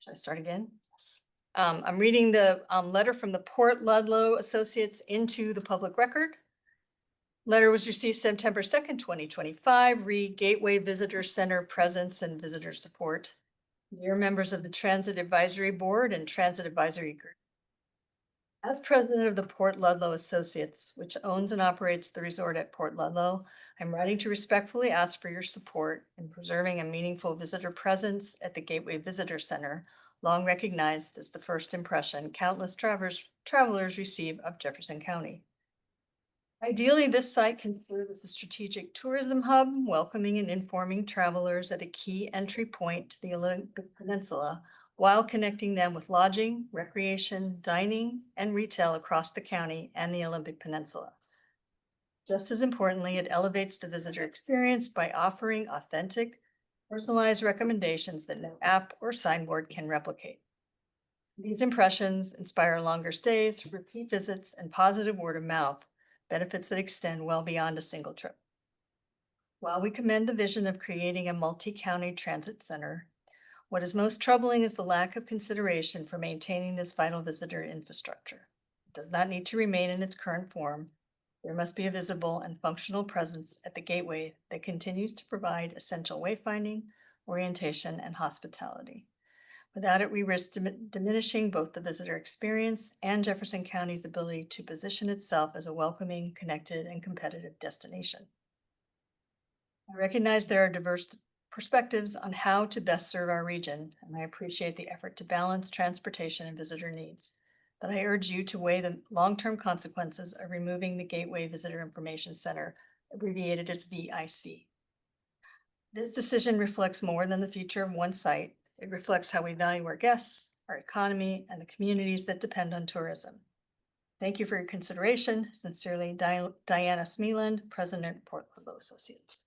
Should I start again? Yes. I'm reading the letter from the Port Ludlow Associates into the public record. Letter was received September 2nd, 2025. Read Gateway Visitor Center presence and visitor support. Dear members of the Transit Advisory Board and Transit Advisory Group. As president of the Port Ludlow Associates, which owns and operates the resort at Port Ludlow, I'm writing to respectfully ask for your support in preserving a meaningful visitor presence at the Gateway Visitor Center, long recognized as the first impression countless travelers receive of Jefferson County. Ideally, this site can serve as a strategic tourism hub, welcoming and informing travelers at a key entry point to the Olympic Peninsula, while connecting them with lodging, recreation, dining, and retail across the county and the Olympic Peninsula. Just as importantly, it elevates the visitor experience by offering authentic, personalized recommendations that no app or signboard can replicate. These impressions inspire longer stays, repeat visits, and positive word of mouth, benefits that extend well beyond a single trip. While we commend the vision of creating a multi-county transit center, what is most troubling is the lack of consideration for maintaining this vital visitor infrastructure. It does not need to remain in its current form. There must be a visible and functional presence at the gateway that continues to provide essential wayfinding, orientation, and hospitality. Without it, we risk diminishing both the visitor experience and Jefferson County's ability to position itself as a welcoming, connected, and competitive destination. I recognize there are diverse perspectives on how to best serve our region, and I appreciate the effort to balance transportation and visitor needs. But I urge you to weigh the long-term consequences of removing the Gateway Visitor Information Center, abbreviated as VIC. This decision reflects more than the future of one site. It reflects how we value our guests, our economy, and the communities that depend on tourism. Thank you for your consideration. Sincerely, Diana Smeeland, President, Port Ludlow Associates.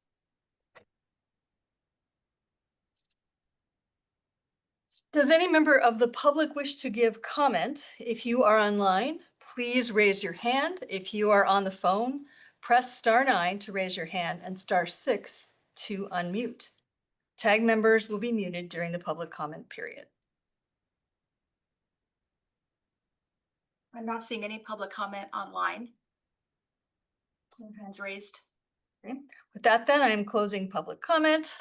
Does any member of the public wish to give comment? If you are online, please raise your hand. If you are on the phone, press *9 to raise your hand and *6 to unmute. Tag members will be muted during the public comment period. I'm not seeing any public comment online. Hands raised. Okay. With that, then I am closing public comment.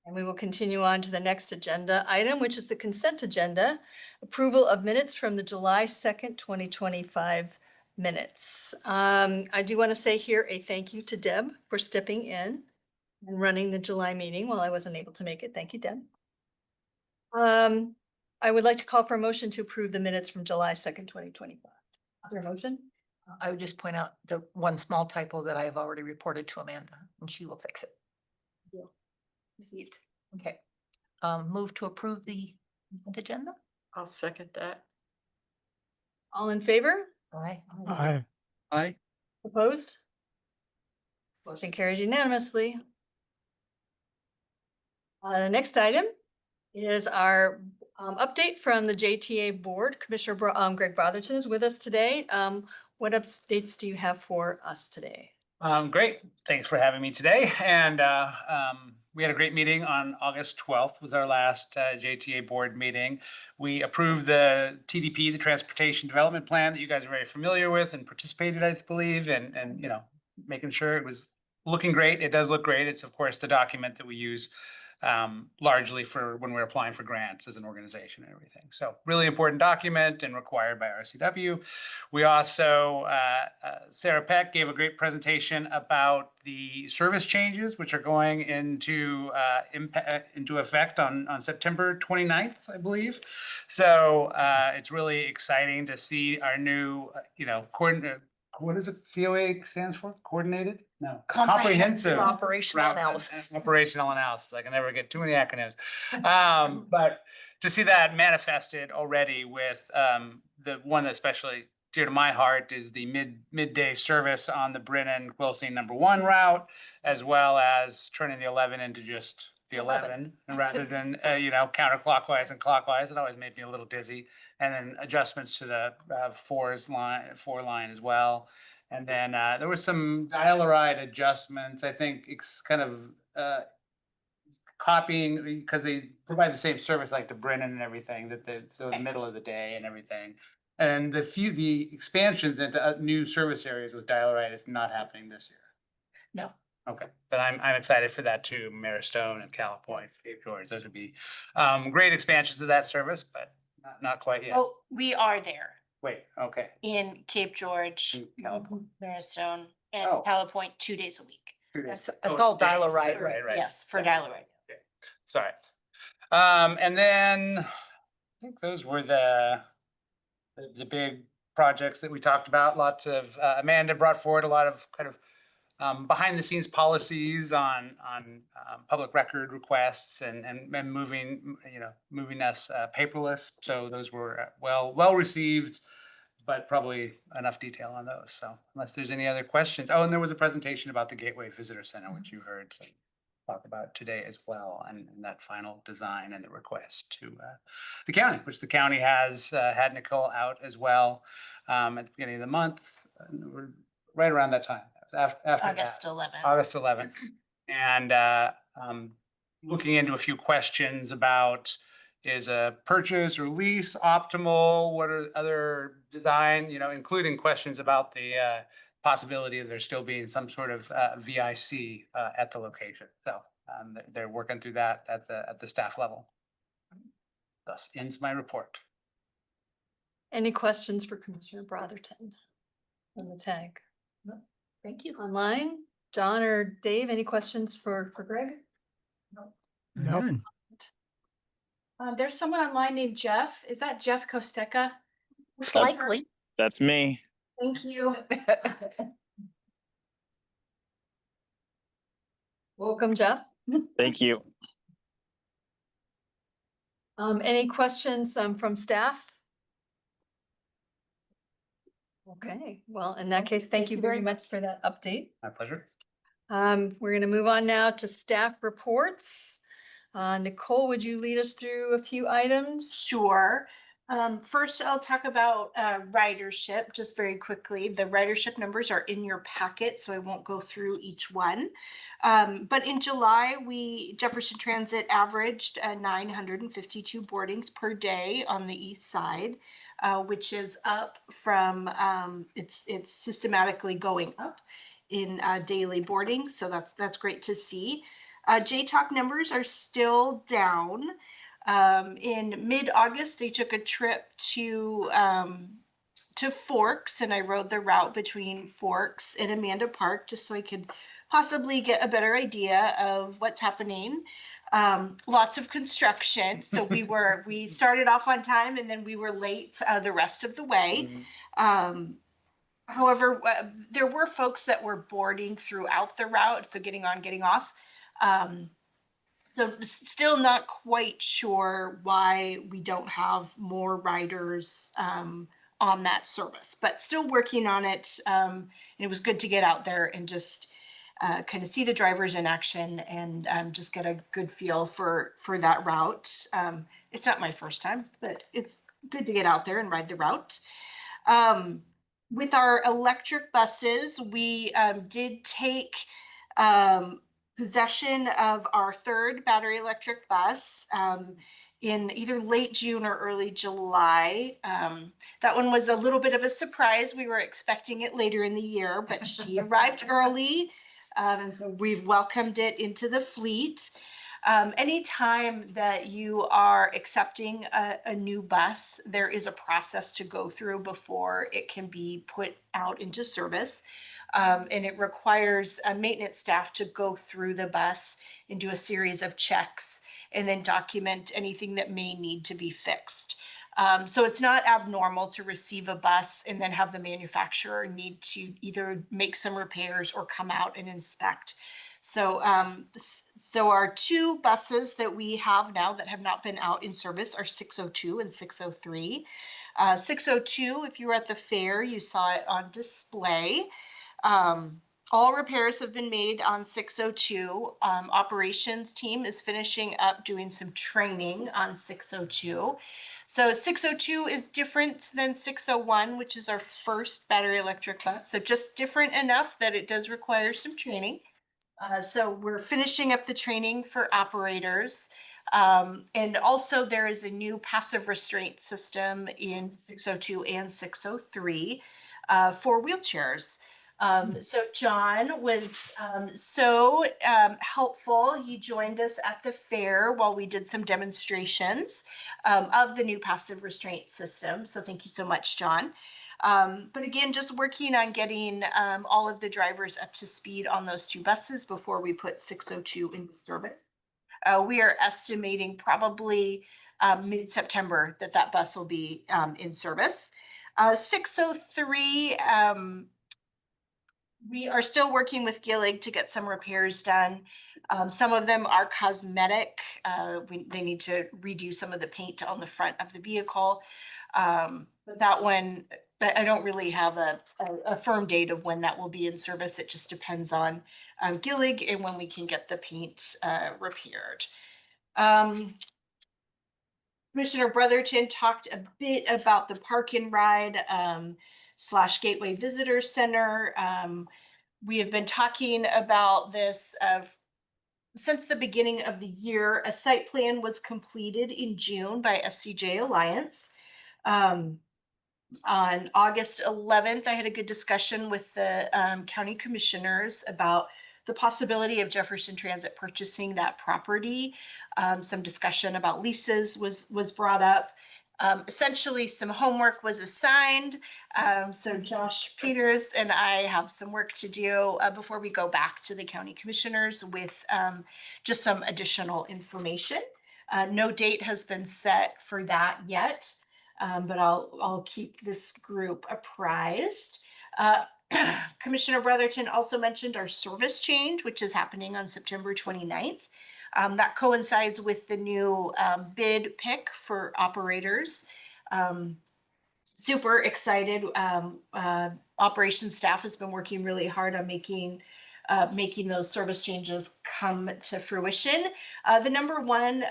And we will continue on to the next agenda item, which is the consent agenda, approval of minutes from the July 2nd, 2025 minutes. I do want to say here a thank you to Deb for stepping in and running the July meeting while I wasn't able to make it. Thank you, Deb. I would like to call for a motion to approve the minutes from July 2nd, 2025. Is there a motion? I would just point out the one small typo that I have already reported to Amanda, and she will fix it. Received. Okay. Move to approve the consent agenda? I'll second that. All in favor? Aye. Aye. Aye. Opposed? Motion carries unanimously. The next item is our update from the JTA board. Commissioner Greg Brotherton is with us today. What updates do you have for us today? Great. Thanks for having me today. And we had a great meeting on August 12th was our last JTA board meeting. We approved the TDP, the Transportation Development Plan that you guys are very familiar with and participated, I believe, and you know, making sure it was looking great. It does look great. It's of course the document that we use largely for when we're applying for grants as an organization and everything. So really important document and required by RCW. We also, Sarah Peck gave a great presentation about the service changes, which are going into effect on September 29th, I believe. So it's really exciting to see our new, what is it? COA stands for? Coordinated? No. Comprehensive Operational analysis. Operational analysis. I can never get too many acronyms. But to see that manifested already with the one that especially dear to my heart is the midday service on the Brennan-Quilcene #1 route, as well as turning the 11 into just the 11 rather than counterclockwise and clockwise. It always made me a little dizzy. And then adjustments to the 4 line as well. And then there was some dial-a-ride adjustments. I think it's kind of copying, because they provide the same service like to Brennan and everything, so in the middle of the day and everything. And the expansions into new service areas with Dial-A-Ride is not happening this year. No. Okay, but I'm excited for that too, Maristone and Cala Point, Cape George, those would be great expansions of that service, but not quite yet. Oh, we are there Wait, okay. in Cape George, In Cala Point. Maristone, and Oh. Cala Point 2 days a week. 2 days. That's all days, Dial-A-Ride, right? Yes, for Yeah. Dial-A-Ride. Sorry. And then I think those were the big projects that we talked about. Lots of, Amanda brought forward a lot of kind of behind the scenes policies on public record requests and moving, moving us paperless. So those were well received, but probably enough detail on those. So unless there's any other questions. Oh, and there was a presentation about the Gateway Visitor Center, which you heard some talk about today as well, and that final design and the request to the county, which the county has had Nicole out as well at the beginning of the month, we're right around that time. It was after August that. 11th. August 11th. And looking into a few questions about, is a purchase or lease optimal? What are other design, including questions about the possibility of there still being some sort of VIC at the location. So they're working through that at the staff level. Thus ends my report. Any questions for Commissioner Brotherton on the tag? No. Thank you. Online, John or Dave, any questions for Greg? None. There's someone online named Jeff. Is that Jeff Costeca? Likely. That's me. Thank you. Welcome, Jeff. Thank you. Any questions from staff? Okay, well, in that case, thank you very much for that update. My pleasure. We're gonna move on now to staff reports. Nicole, would you lead us through a few items? Sure. First, I'll talk about ridership just very quickly. The ridership numbers are in your packet, so I won't go through each one. But in July, Jefferson Transit averaged 952 boardings per day on the east side, which is up from it's systematically going up in daily boardings, so that's great to see. JTalk numbers are still down. In mid-August, I took a trip to Forks, and I rode the route between Forks and Amanda Park just so I could possibly get a better idea of what's happening. Lots of construction, so we started off on time and then we were late the rest of the way. However, there were folks that were boarding throughout the route, so getting on, getting off. So still not quite sure why we don't have more riders on that service, but still working on it. And it was good to get out there and just kind of see the drivers in action and just get a good feel for that route. It's not my first time, but it's good to get out there and ride the route. With our electric buses, we did take possession of our third battery electric bus in either late June or early July. That one was a little bit of a surprise. We were expecting it later in the year, but she arrived early. And so we've welcomed it into the fleet. Anytime that you are accepting a new bus, there is a process to go through before it can be put out into service. And it requires maintenance staff to go through the bus and do a series of checks and then document anything that may need to be fixed. So it's not abnormal to receive a bus and then have the manufacturer need to either make some repairs or come out and inspect. So our two buses that we have now that have not been out in service are 602 and 603. 602, if you were at the fair, you saw it on display. All repairs have been made on 602. Operations team is finishing up doing some training on 602. So 602 is different than 601, which is our first battery electric bus. So just different enough that it does require some training. So we're finishing up the training for operators. And also there is a new passive restraint system in 602 and 603 for wheelchairs. So John was helpful. He joined us at the fair while we did some demonstrations of the new passive restraint system. So thank you so much, John. But again, just working on getting all of the drivers up to speed on those two buses before we put 602 into service. We are estimating probably mid-September that bus will be in service. 603, we are still working with Gillig to get some repairs done. Some of them are cosmetic. They need to redo some of the paint on the front of the vehicle. But that one, I don't really have a firm date of when that will be in service. It just depends on Gillig and when we can get the paint repaired. Commissioner Brotherton talked a bit about the park and ride / Gateway Visitor Center. We have been talking about this since the beginning of the year. A site plan was completed in June by SCJ Alliance. On August 11th, I had a good discussion with the county commissioners about the possibility of Jefferson Transit purchasing that property. Some discussion about leases was brought up. Essentially, some homework was assigned. So Josh Peters and I have some work to do before we go back to the county commissioners with just some additional information. No date has been set for that yet, but I'll keep this group apprised. Commissioner Brotherton also mentioned our service change, which is happening on September 29th. That coincides with the new bid pick for operators. Super excited. Operations staff has been working really hard on making those service changes come to fruition. The number one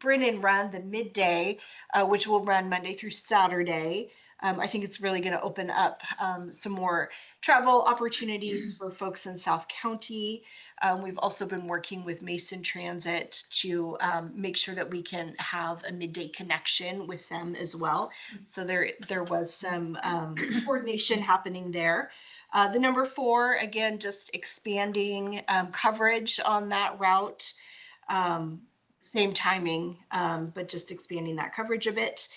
Bring and Run, the midday, which will run Monday through Saturday. I think it's really going to open up some more travel opportunities for folks in South County. We've also been working with Mason Transit to make sure that we can have a midday connection with them as well. So there was some coordination happening there. The number 4, again, just expanding coverage on that route. Same timing, but just expanding that coverage a bit.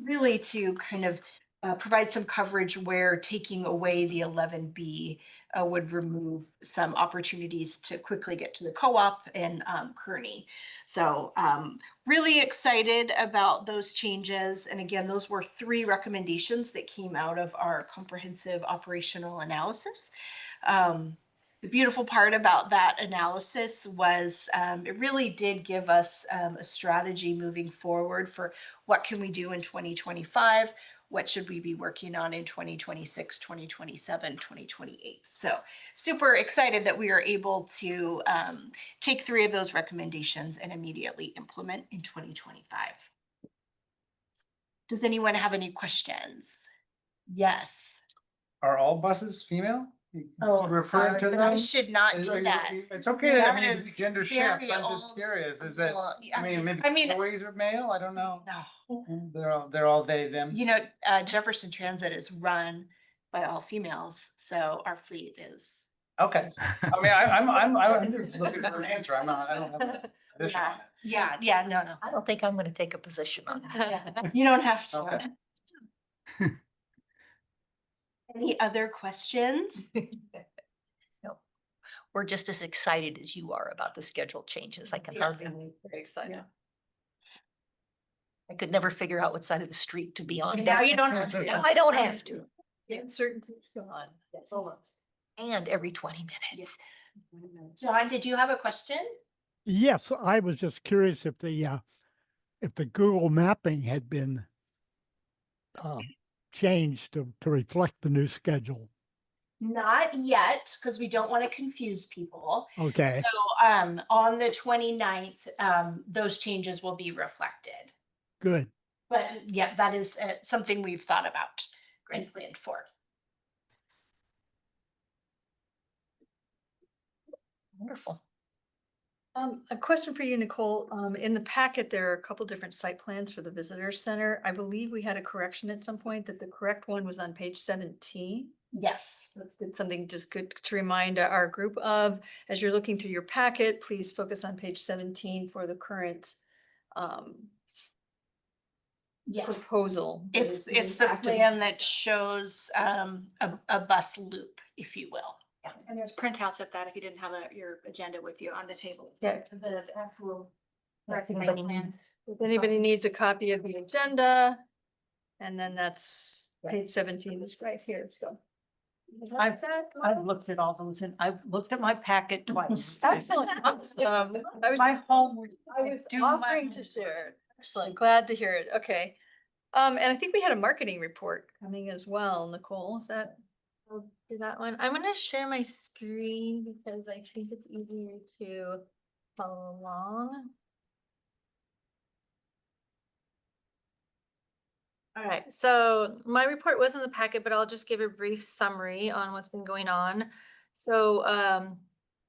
Really to kind of provide some coverage where taking away the 11B would remove some opportunities to quickly get to the co-op and Kearney. So really excited about those changes. And again, those were 3 recommendations that came out of our comprehensive operational analysis. The beautiful part about that analysis was it really did give us a strategy moving forward for what can we do in 2025, what should we be working on in 2026, 2027, 2028. So super excited that we are able to take 3 of those recommendations and immediately implement in 2025. Does anyone have any questions? Yes. Are all buses female? Oh, Referring to I them? should not do that. It's okay to have That any is gender very shifts. I'm just old curious. Is it, school. I mean, maybe I mean- employees are male? I don't know. No. They're all they, them. You know, Jefferson Transit is run by all females, so our fleet is. Okay. I mean, I'm just looking for an answer. I don't have a position on it. Yeah, no. I don't think I'm going to take a position on that. You don't have to. Okay. Any other questions? No, we're just as excited as you are about the schedule changes. I can hardly wait. Very excited. I could never figure out what side of the street to be on. Now you don't have to. Now I don't have to. The uncertainty is gone. Yes. Almost. And every 20 minutes. John, did you have a question? Yes, I was just curious if the Google mapping had been changed to reflect the new schedule. Not yet, because we don't want to confuse people. Okay, So on the 29th, those changes will be reflected. good. But yeah, that is something we've thought about and planned for. Wonderful. A question for you, Nicole. In the packet, there are a couple different site plans for the visitor center. I believe we had a correction at some point that the correct one was on page 17. Yes. That's good, something just good to remind our group of. As you're looking through your packet, please focus on page 17 for the current Yes. proposal. that is being It's the actively plan that discussed. shows a bus loop, if you will. Yeah, and there's printouts of that if you didn't have your agenda with you on the table. Yeah. The actual. Yeah, if recommended anybody plans. needs- If anybody needs a copy of the agenda, and then that's Yeah. page 17 is right here, so. I've looked at all those and I've looked at my packet twice. Excellent. I was, My homework. I was do my offering to homework. share. Excellent, glad to hear it. Okay. And I think we had a marketing report coming as well, Nicole, is that? I'll do that one. I'm gonna share my screen because I think it's easier to follow along. All right, so my report was in the packet, but I'll just give a brief summary on what's been going on. So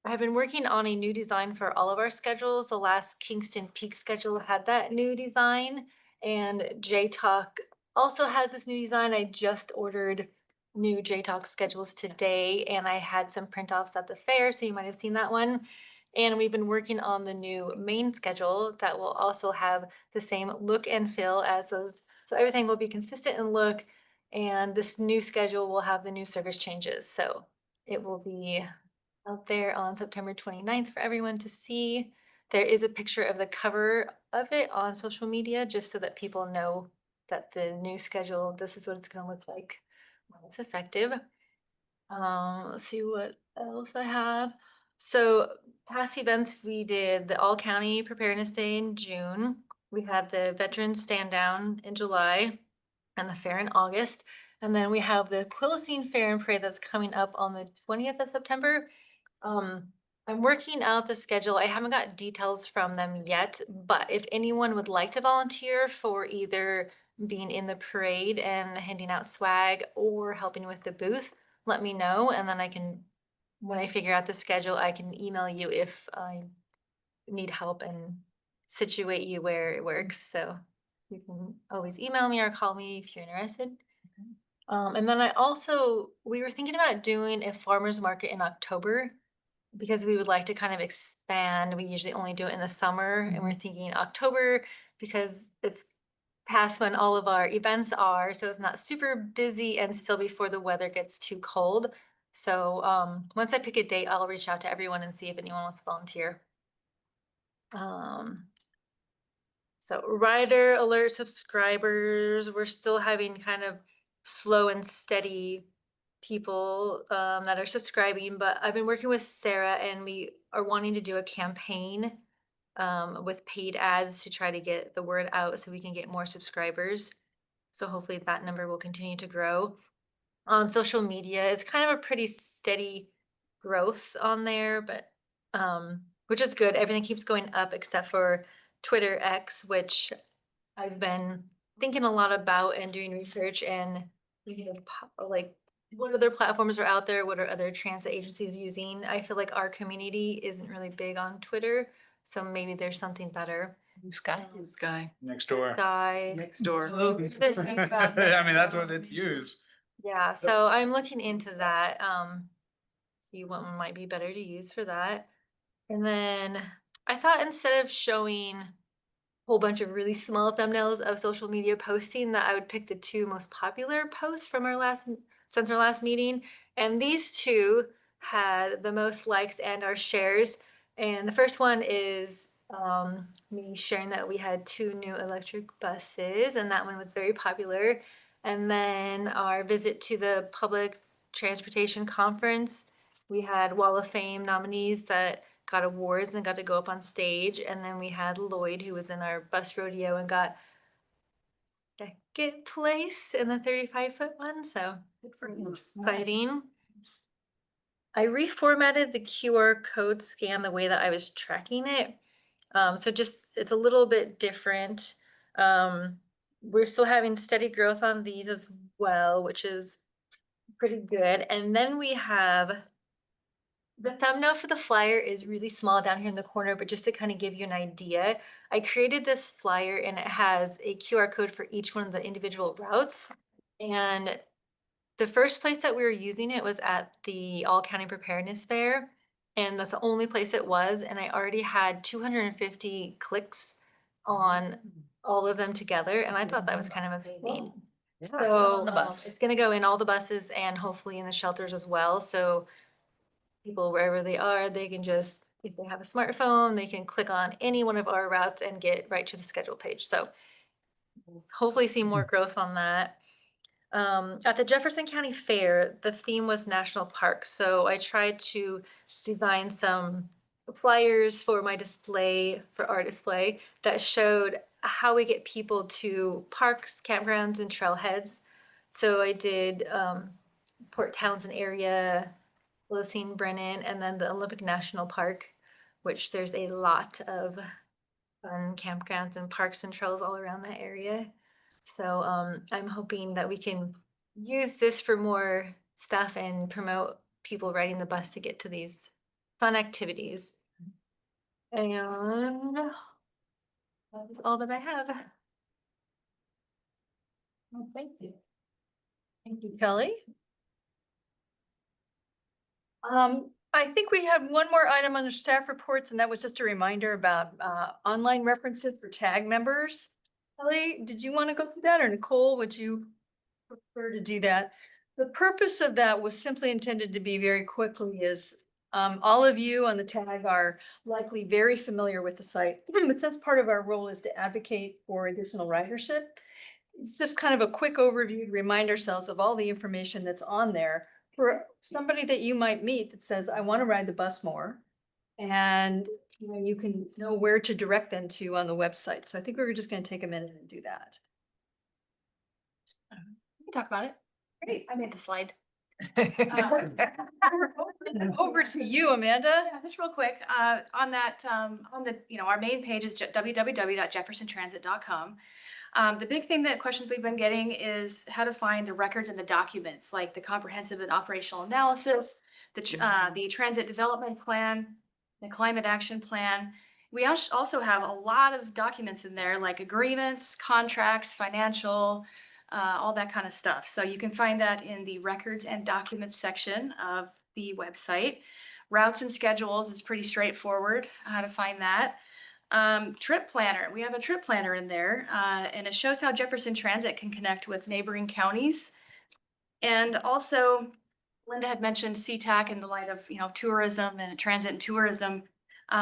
I've been working on a new design for all of our schedules. The last Kingston Peak schedule had that new design, and JTalk also has this new design. I just ordered new JTalk schedules today, and I had some print offs at the fair, so you might have seen that one. And we've been working on the new main schedule that will also have the same look and feel as those. So everything will be consistent in look, and this new schedule will have the new service changes. So it will be out there on September 29th for everyone to see. There is a picture of the cover of it on social media, just so that people know that the new schedule, this is what it's gonna look like when it's effective. Let's see what else I have. So past events, we did the All County Preparedness Day in June. We had the Veterans Stand Down in July and the fair in August. And then we have the Quilcene Fair and Parade that's coming up on the 20th of September. I'm working out the schedule. I haven't got details from them yet, but if anyone would like to volunteer for either being in the parade and handing out swag or helping with the booth, let me know, and then I can, when I figure out the schedule, I can email you if I need help and situate you where it works. So you can always email me or call me if you're interested. And then we were thinking about doing a farmer's market in October because we would like to kind of expand. We usually only do it in the summer, and we're thinking October because it's past when all of our events are, so it's not super busy and still before the weather gets too cold. So once I pick a date, I'll reach out to everyone and see if anyone wants to volunteer. So Rider Alert subscribers, we're still having kind of slow and steady people that are subscribing, but I've been working with Sarah and we are wanting to do a campaign with paid ads to try to get the word out so we can get more subscribers. So hopefully that number will continue to grow. On social media, it's kind of a pretty steady growth on there, but which is good. Everything keeps going up except for Twitter X, which I've been thinking a lot about and doing research and thinking of like what other platforms are out there, what are other transit agencies using. I feel like our community isn't really big on Twitter, so maybe there's something better. Blue Sky. Sky. Next door. Guy. Next door. I mean, that's what it's used. Yeah, so I'm looking into that, see what one might be better to use for that. And then I thought instead of showing a whole bunch of really small thumbnails of social media posting, that I would pick the two most popular posts from since our last meeting. And these two had the most likes and our shares. And the first one is me sharing that we had 2 new electric buses, and that one was very popular. And then our visit to the public transportation conference, we had Wall of Fame nominees that got awards and got to go up on stage. And then we had Lloyd, who was in our bus rodeo and got second place in the 35-foot one. So exciting. I reformatted the QR code scan the way that I was tracking it. So just, it's a little bit different. We're still having steady growth on these as well, which is pretty good. And then we have The thumbnail for the flyer is really small down here in the corner, but just to kind of give you an idea, I created this flyer and it has a QR code for each one of the individual routes. And the first place that we were using it was at the All County Preparedness Fair. And that's the only place it was. And I already had 250 clicks on all of them together. And I thought that was kind of amazing. So on the bus. it's gonna go in all the buses and hopefully in the shelters as well. So people wherever they are, they can just, if they have a smartphone, they can click on any one of our routes and get right to the schedule page. So hopefully see more growth on that. At the Jefferson County Fair, the theme was national parks. So I tried to design some flyers for my display, for our display, that showed how we get people to parks, campgrounds, and trailheads. So I did Port Townsend area, Losine, Brennan, and then the Olympic National Park, which there's a lot of fun campgrounds and parks and trails all around that area. So I'm hoping that we can use this for more stuff and promote people riding the bus to get to these fun activities. And that is all that I have. Well, thank you. Thank you, Kelly. I think we had one more item under staff reports, and that was just a reminder about online references for tag members. Kelly, did you want to go through that, or Nicole, would you prefer to do that? The purpose of that was simply intended to be very quickly is all of you on the tag are likely very familiar with the site, but since part of our role is to advocate for additional ridership, it's just kind of a quick overview to remind ourselves of all the information that's on there for somebody that you might meet that says, I want to ride the bus more. And you can know where to direct them to on the website. So I think we were just going to take a minute and do that. We can talk about it. Great. I made the slide. Over to you, Amanda. Yeah, just real quick, on that, on the, our main page is www.jeffersontransit.com. The big thing that questions we've been getting is how to find the records and the documents, like the comprehensive and operational analysis, the transit development plan, the climate action plan. We also have a lot of documents in there, like agreements, contracts, financial, all that kind of stuff. So you can find that in the records and documents section of the website. Routes and schedules is pretty straightforward how to find that. Trip planner, we have a trip planner in there, and it shows how Jefferson Transit can connect with neighboring counties. And also, Linda had mentioned SeaTac in the light of, tourism and transit and tourism.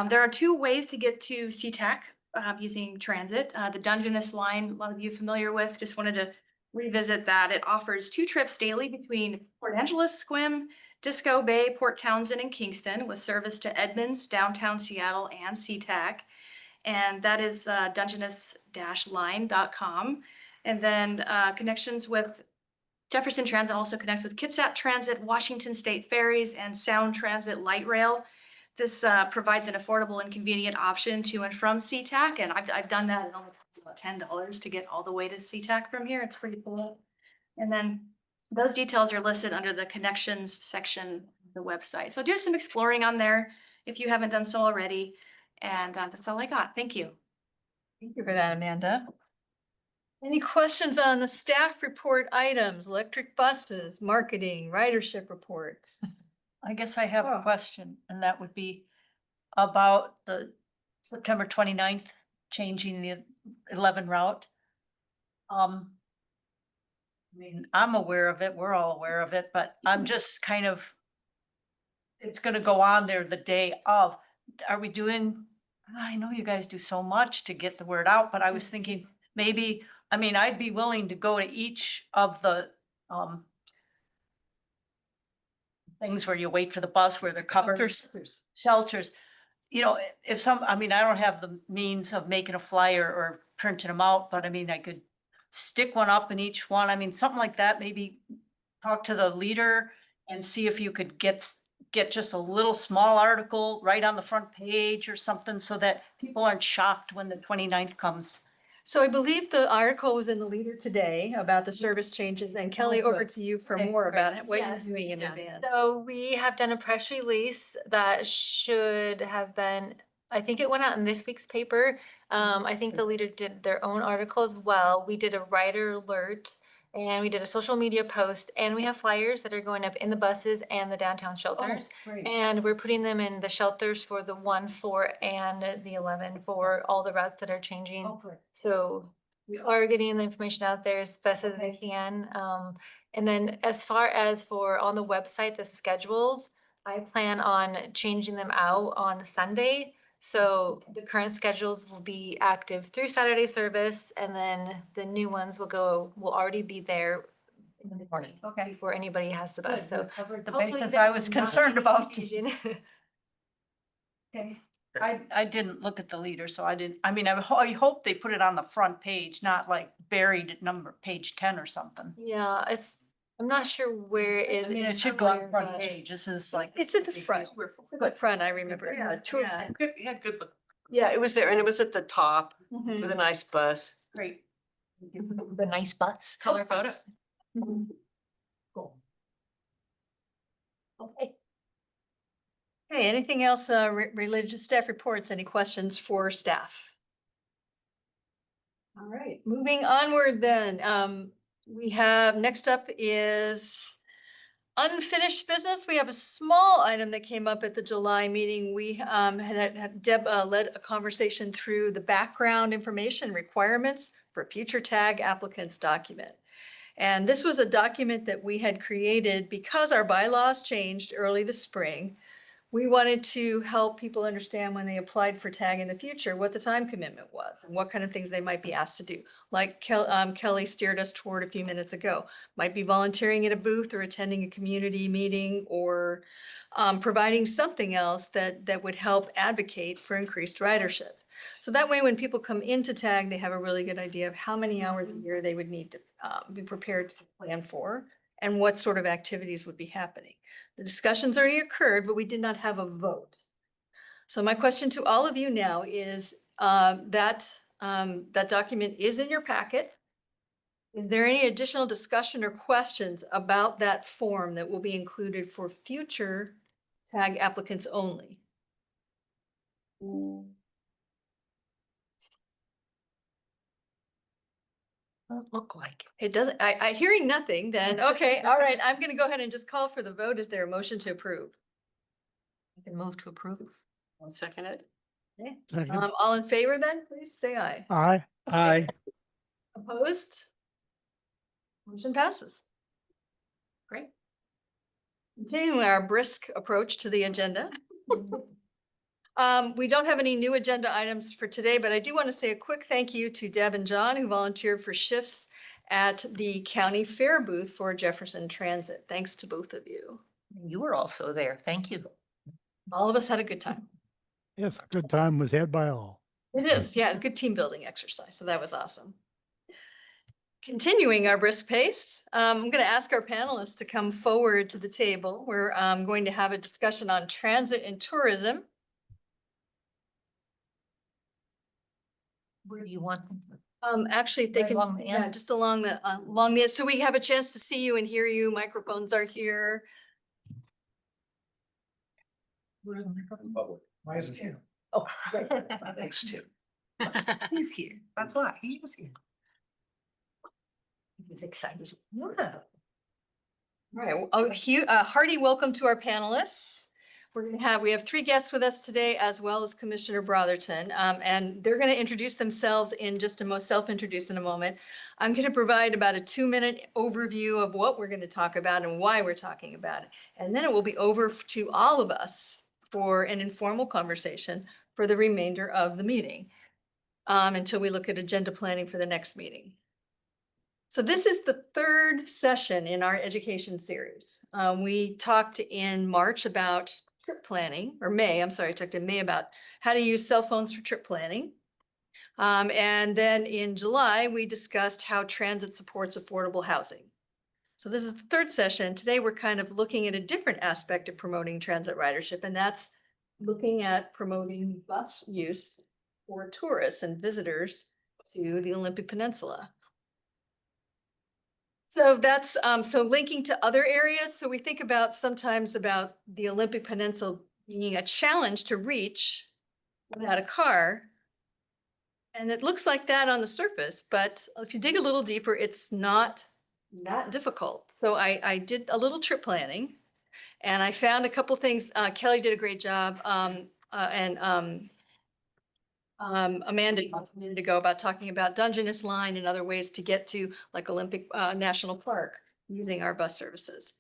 There are two ways to get to SeaTac using transit. The Dungeness line, a lot of you familiar with, just wanted to revisit that. It offers 2 trips daily between Port Angeles, Sequim, Disco Bay, Port Townsend, and Kingston, with service to Edmonds, downtown Seattle, and SeaTac. And that is dungeness-line.com. And then connections with Jefferson Transit also connects with Kitsap Transit, Washington State Ferries, and Sound Transit Light Rail. This provides an affordable and convenient option to and from SeaTac, and I've done that. It only costs about $10 to get all the way to SeaTac from here. It's pretty cool. And then those details are listed under the connections section of the website. So do some exploring on there if you haven't done so already. And that's all I got. Thank you. Thank you for that, Amanda. Any questions on the staff report items, electric buses, marketing, ridership reports? I guess I have Oh. a question, and that would be about the September 29th, changing the 11 route. I mean, I'm aware of it, we're all aware of it, but I'm just kind of, it's gonna go on there the day of. Are we doing, I know you guys do so much to get the word out, but I was thinking maybe, I'd be willing to go to each of the things where you wait for the bus, where they're covered. Shelters. If I don't have the means of making a flyer or printing them out, but I could stick one up in each one. Something like that, maybe talk to the leader and see if you could get just a little small article right on the front page or something so that people aren't shocked when the 29th comes. So I believe the article was in the Leader today about the service changes, and Kelly, over good. to you for Okay, more great. about it, what you're Yes, doing in yes. advance. So we have done a press release that should have been, I think it went out in this week's paper. I think the Leader did their own article as well. We did a writer alert and we did a social media post, and we have flyers that are going up in the buses and the downtown shelters. Great. And we're putting them in the shelters for the 1, 4, and the 11 for all the routes that are changing. Oh, great. So we are getting the information out there as best as they can. And then as far as for on the website, the schedules, I plan on changing them out on Sunday. So the current schedules will be active through Saturday service, and then the new ones will already be there in the morning. Okay. Before anybody has the bus, Good, we so. covered the hopefully bases there I will was not concerned be about. confusion. Okay. I didn't look at the Leader, so I didn't, I mean, I hope they put it on the front page, not like buried at number, page 10 or something. Yeah, I'm not sure where it is. I mean, it It's should go on the somewhere, front but- page. This is like. It's at the front. It's at the front, I remember. Yeah, two of them. Good, yeah, good book. Yeah, it was there and it was at the top Mhm. with a nice bus. Great. The nice bus. Color photo. Cool. Okay. Okay, anything else related to staff reports? Any questions for staff? All right, moving onward then. We have, next up is unfinished business. We have a small item that came up at the July meeting. We had Deb led a conversation through the background information requirements for future tag applicants document. And this was a document that we had created because our bylaws changed early this spring. We wanted to help people understand when they applied for tag in the future, what the time commitment was and what kind of things they might be asked to do. Like Kelly steered us toward a few minutes ago, might be volunteering at a booth or attending a community meeting or providing something else that would help advocate for increased ridership. So that way, when people come into tag, they have a really good idea of how many hours a year they would need to be prepared to plan for and what sort of activities would be happening. The discussions already occurred, but we did not have a vote. So my question to all of you now is that document is in your packet. Is there any additional discussion or questions about that form that will be included for future tag applicants only? Doesn't look like. It doesn't, I hearing nothing, then, okay, all right, I'm gonna go ahead and just call for the vote. Is there a motion to approve? You can move to approve. I'll second it. Okay. Second. All in favor then, please say aye. Aye. Aye. Opposed? Motion passes. Great. Continuing our brisk approach to the agenda. We don't have any new agenda items for today, but I do want to say a quick thank you to Deb and John who volunteered for shifts at the county fair booth for Jefferson Transit. Thanks to both of you. You were also there. Thank you. All of us had a good time. Yes, a good time was had by all. It is, yeah, good team building exercise. So that was awesome. Continuing our brisk pace, I'm going to ask our panelists to come forward to the table. We're going to have a discussion on transit and tourism. Where do you want? Actually, if they Right can, along the yeah, end? just along the, so we have a chance to see you and hear you. Microphones are here. Why is it here? Oh, Thanks, Tim. He's here. That's why he is here. He's excited. Yeah. Right, hearty welcome to our panelists. We have 3 guests with us today, as well as Commissioner Brotherton, and they're going to introduce themselves in just self-introduce in a moment. I'm going to provide about a 2-minute overview of what we're going to talk about and why we're talking about it. And then it will be over to all of us for an informal conversation for the remainder of the meeting, until we look at agenda planning for the next meeting. So this is the 3rd session in our education series. We talked in March about trip planning, or May, I'm sorry, I talked in May about how to use cell phones for trip planning. And then in July, we discussed how transit supports affordable housing. So this is the 3rd session. Today, we're kind of looking at a different aspect of promoting transit ridership, and that's looking at promoting bus use for tourists and visitors to the Olympic Peninsula. So that's, so linking to other areas. So we think about sometimes about the Olympic Peninsula being a challenge to reach without a car. And it looks like that on the surface, but if you dig a little deeper, it's not that difficult. So I did a little trip planning and I found a couple things. Kelly did a great job. And Amanda talked a minute ago about talking about Dungeness Line and other ways to get to like Olympic National Park using our bus services.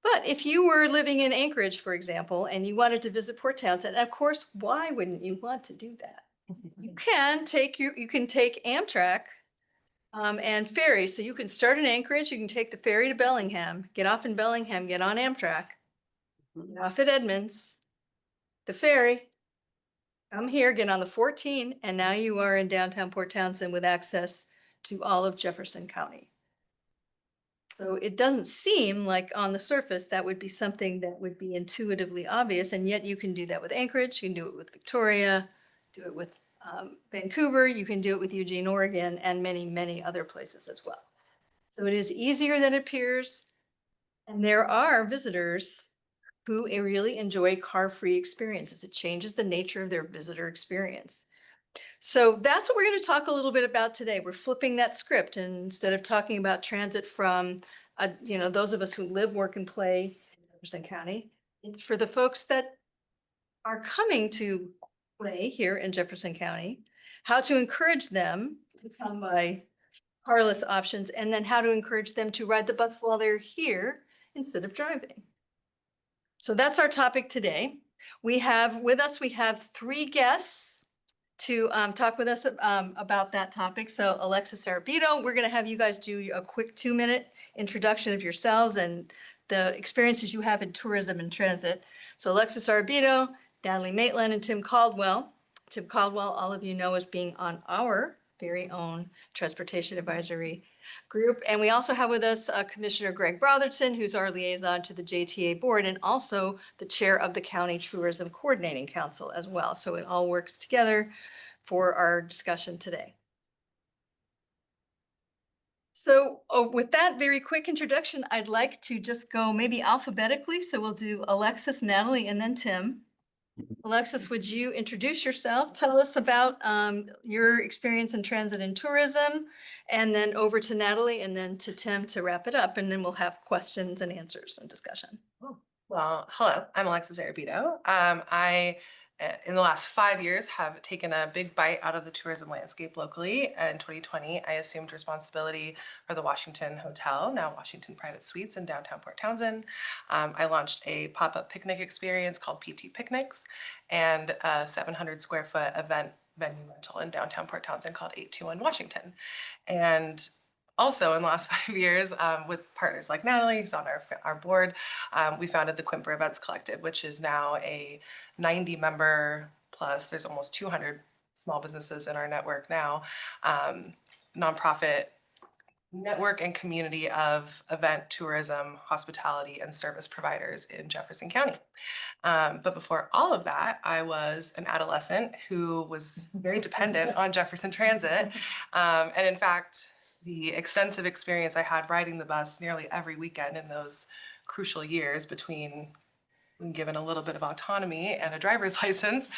But if you were living in Anchorage, for example, and you wanted to visit Port Townsend, of course, why wouldn't you want to do that? You can take Amtrak and ferry. So you can start in Anchorage, you can take the ferry to Bellingham, get off in Bellingham, get on Amtrak, get off at Edmonds, the ferry, come here, get on the 14, and now you are in downtown Port Townsend with access to all of Jefferson County. So it doesn't seem like on the surface that would be something that would be intuitively obvious, and yet you can do that with Anchorage, you can do it with Victoria, do it with Vancouver, you can do it with Eugene, Oregon, and many, many other places as well. So it is easier than it appears, and there are visitors who really enjoy car-free experiences. It changes the nature of their visitor experience. So that's what we're going to talk a little bit about today. We're flipping that script, and instead of talking about transit from, those of us who live, work, and play in Jefferson County, it's for the folks that are coming to play here in Jefferson County, how to encourage them to come by carless options, and then how to encourage them to ride the bus while they're here instead of driving. So that's our topic today. We have three guests to talk with us about that topic. So Alexis Arabito, we're going to have you guys do a quick 2-minute introduction of yourselves and the experiences you have in tourism and transit. So Alexis Arabito, Natalie Maitland, and Tim Caldwell. Tim Caldwell, all of you know as being on our very own Transportation Advisory Group. And we also have with us Commissioner Greg Brotherton, who's our liaison to the JTA board and also the chair of the County Tourism Coordinating Council as well. So it all works together for our discussion today. So with that very quick introduction, I'd like to just go maybe alphabetically. So we'll do Alexis, Natalie, and then Tim. Alexis, would you introduce yourself? Tell us about your experience in transit and tourism, and then over to Natalie and then to Tim to wrap it up, and then we'll have questions and answers and discussion. Well, hello, I'm Alexis Arabito. I, in the last 5 years, have taken a big bite out of the tourism landscape locally. In 2020, I assumed responsibility for the Washington Hotel, now Washington Private Suites in downtown Port Townsend. I launched a pop-up picnic experience called PT Picnics and a 700 square foot event venue rental in downtown Port Townsend called 821 Washington. And also, in the last 5 years, with partners like Natalie, who's on our board, we founded the Quimper Events Collective, which is now a 90-member plus, there's almost 200 small businesses in our network now, nonprofit network and community of event, tourism, hospitality, and service providers in Jefferson County. But before all of that, I was an adolescent who was very dependent on Jefferson Transit. And in fact, the extensive experience I had riding the bus nearly every weekend in those crucial years between being given a little bit of autonomy and a driver's license,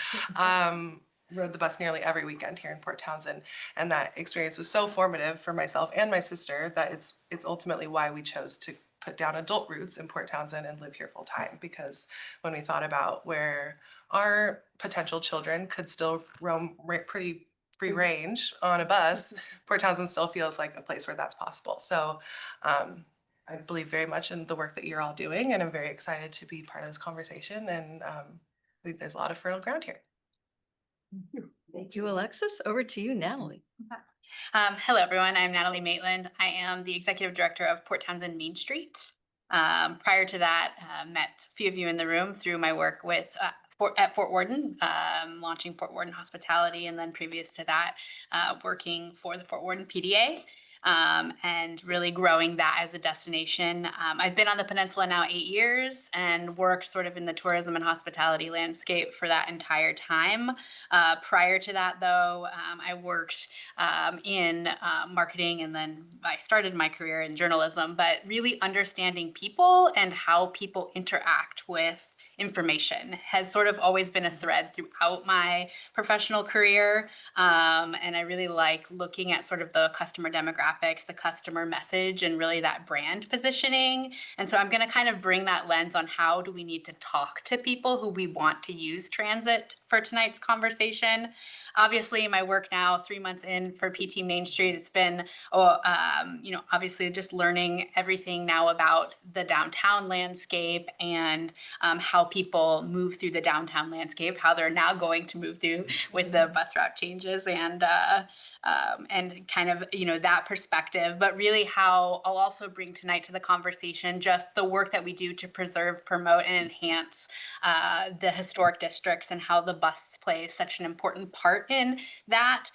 rode the bus nearly every weekend here in Port Townsend. And that experience was so formative for myself and my sister that it's ultimately why we chose to put down adult roots in Port Townsend and live here full time. Because when we thought about where our potential children could still roam pretty free range on a bus, Port Townsend still feels like a place where that's possible. So I believe very much in the work that you're all doing, and I'm very excited to be part of this conversation. And I think there's a lot of fertile ground here. Thank you, Alexis. Over to you, Natalie. Hello, everyone. I'm Natalie Maitland. I am the Executive Director of Port Townsend Main Street. Prior to that, met a few of you in the room through my work with at Fort Worden, launching Fort Worden Hospitality, and then previous to that, working for the Fort Worden PDA. and really growing that as a destination. I've been on the peninsula now 8 years and worked sort of in the tourism and hospitality landscape for that entire time. Prior to that, though, I worked in marketing, and then I started my career in journalism, but really understanding people and how people interact with information has sort of always been a thread throughout my professional career. And I really like looking at sort of the customer demographics, the customer message, and really that brand positioning. And so I'm going to kind of bring that lens on how do we need to talk to people who we want to use transit for tonight's conversation. Obviously, my work now, 3 months in for PT Main Street, it's been, obviously just learning everything now about the downtown landscape and how people move through the downtown landscape, how they're now going to move through with the bus route changes and kind of, that perspective. But really how I'll also bring tonight to the conversation just the work that we do to preserve, promote, and enhance the historic districts and how the bus plays such an important part in that.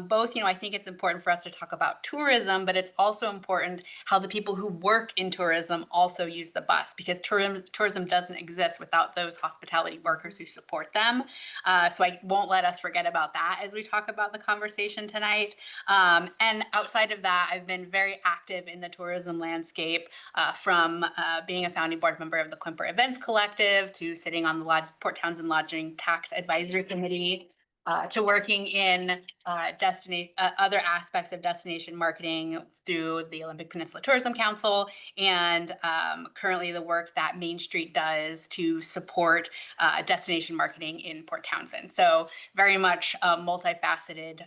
Both, I think it's important for us to talk about tourism, but it's also important how the people who work in tourism also use the bus, because tourism doesn't exist without those hospitality workers who support them. So I won't let us forget about that as we talk about the conversation tonight. And outside of that, I've been very active in the tourism landscape, from being a founding board member of the Quimper Events Collective to sitting on the Port Townsend Lodging Tax Advisory Committee, to working in other aspects of destination marketing through the Olympic Peninsula Tourism Council, and currently the work that Main Street does to support destination marketing in Port Townsend. So very much multifaceted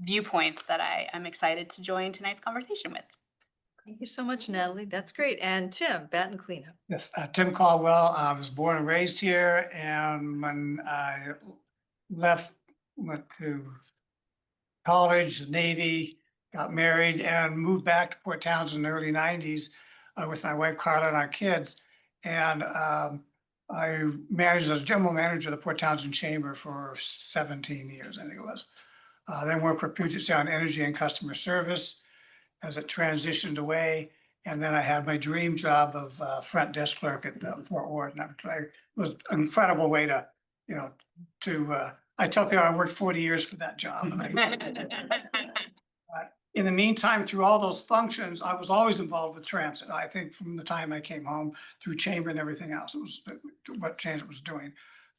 viewpoints that I'm excited to join tonight's conversation with. Thank you so much, Natalie. That's great. And Tim, Baton Cleanup. Yes, Tim Caldwell. I was born and raised here, and when I went to college, Navy, got married, and moved back to Port Townsend in the early 90s with my wife Carla and our kids. And I managed as general manager of the Port Townsend Chamber for 17 years, I think it was. Then worked for Puget Sound Energy and Customer Service as it transitioned away. And then I had my dream job of front desk clerk at the Fort Worth. And it was an incredible way to, I tell people I worked 40 years for that job. In the meantime, through all those functions, I was always involved with transit. I think from the time I came home through chamber and everything else, it was what transit was doing.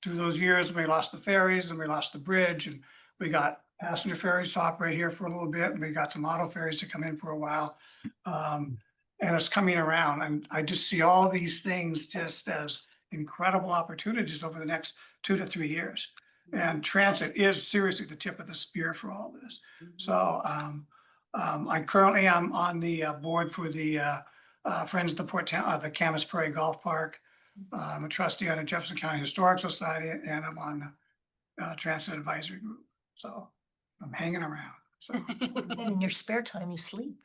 Through those years, we lost the ferries and we lost the bridge, and we got passenger ferries to operate here for a little bit, and we got some auto ferries to come in for a while. And it's coming around, and I just see all these things just as incredible opportunities over the next 2 to 3 years. And transit is seriously the tip of the spear for all of this. So I currently am on the board for the Friends of the Port Town, the Camas Prairie Golf Park. I'm a trustee on the Jefferson County Historical Society, and I'm on the Transit Advisory Group. So I'm hanging around. So. And in your spare time, you sleep.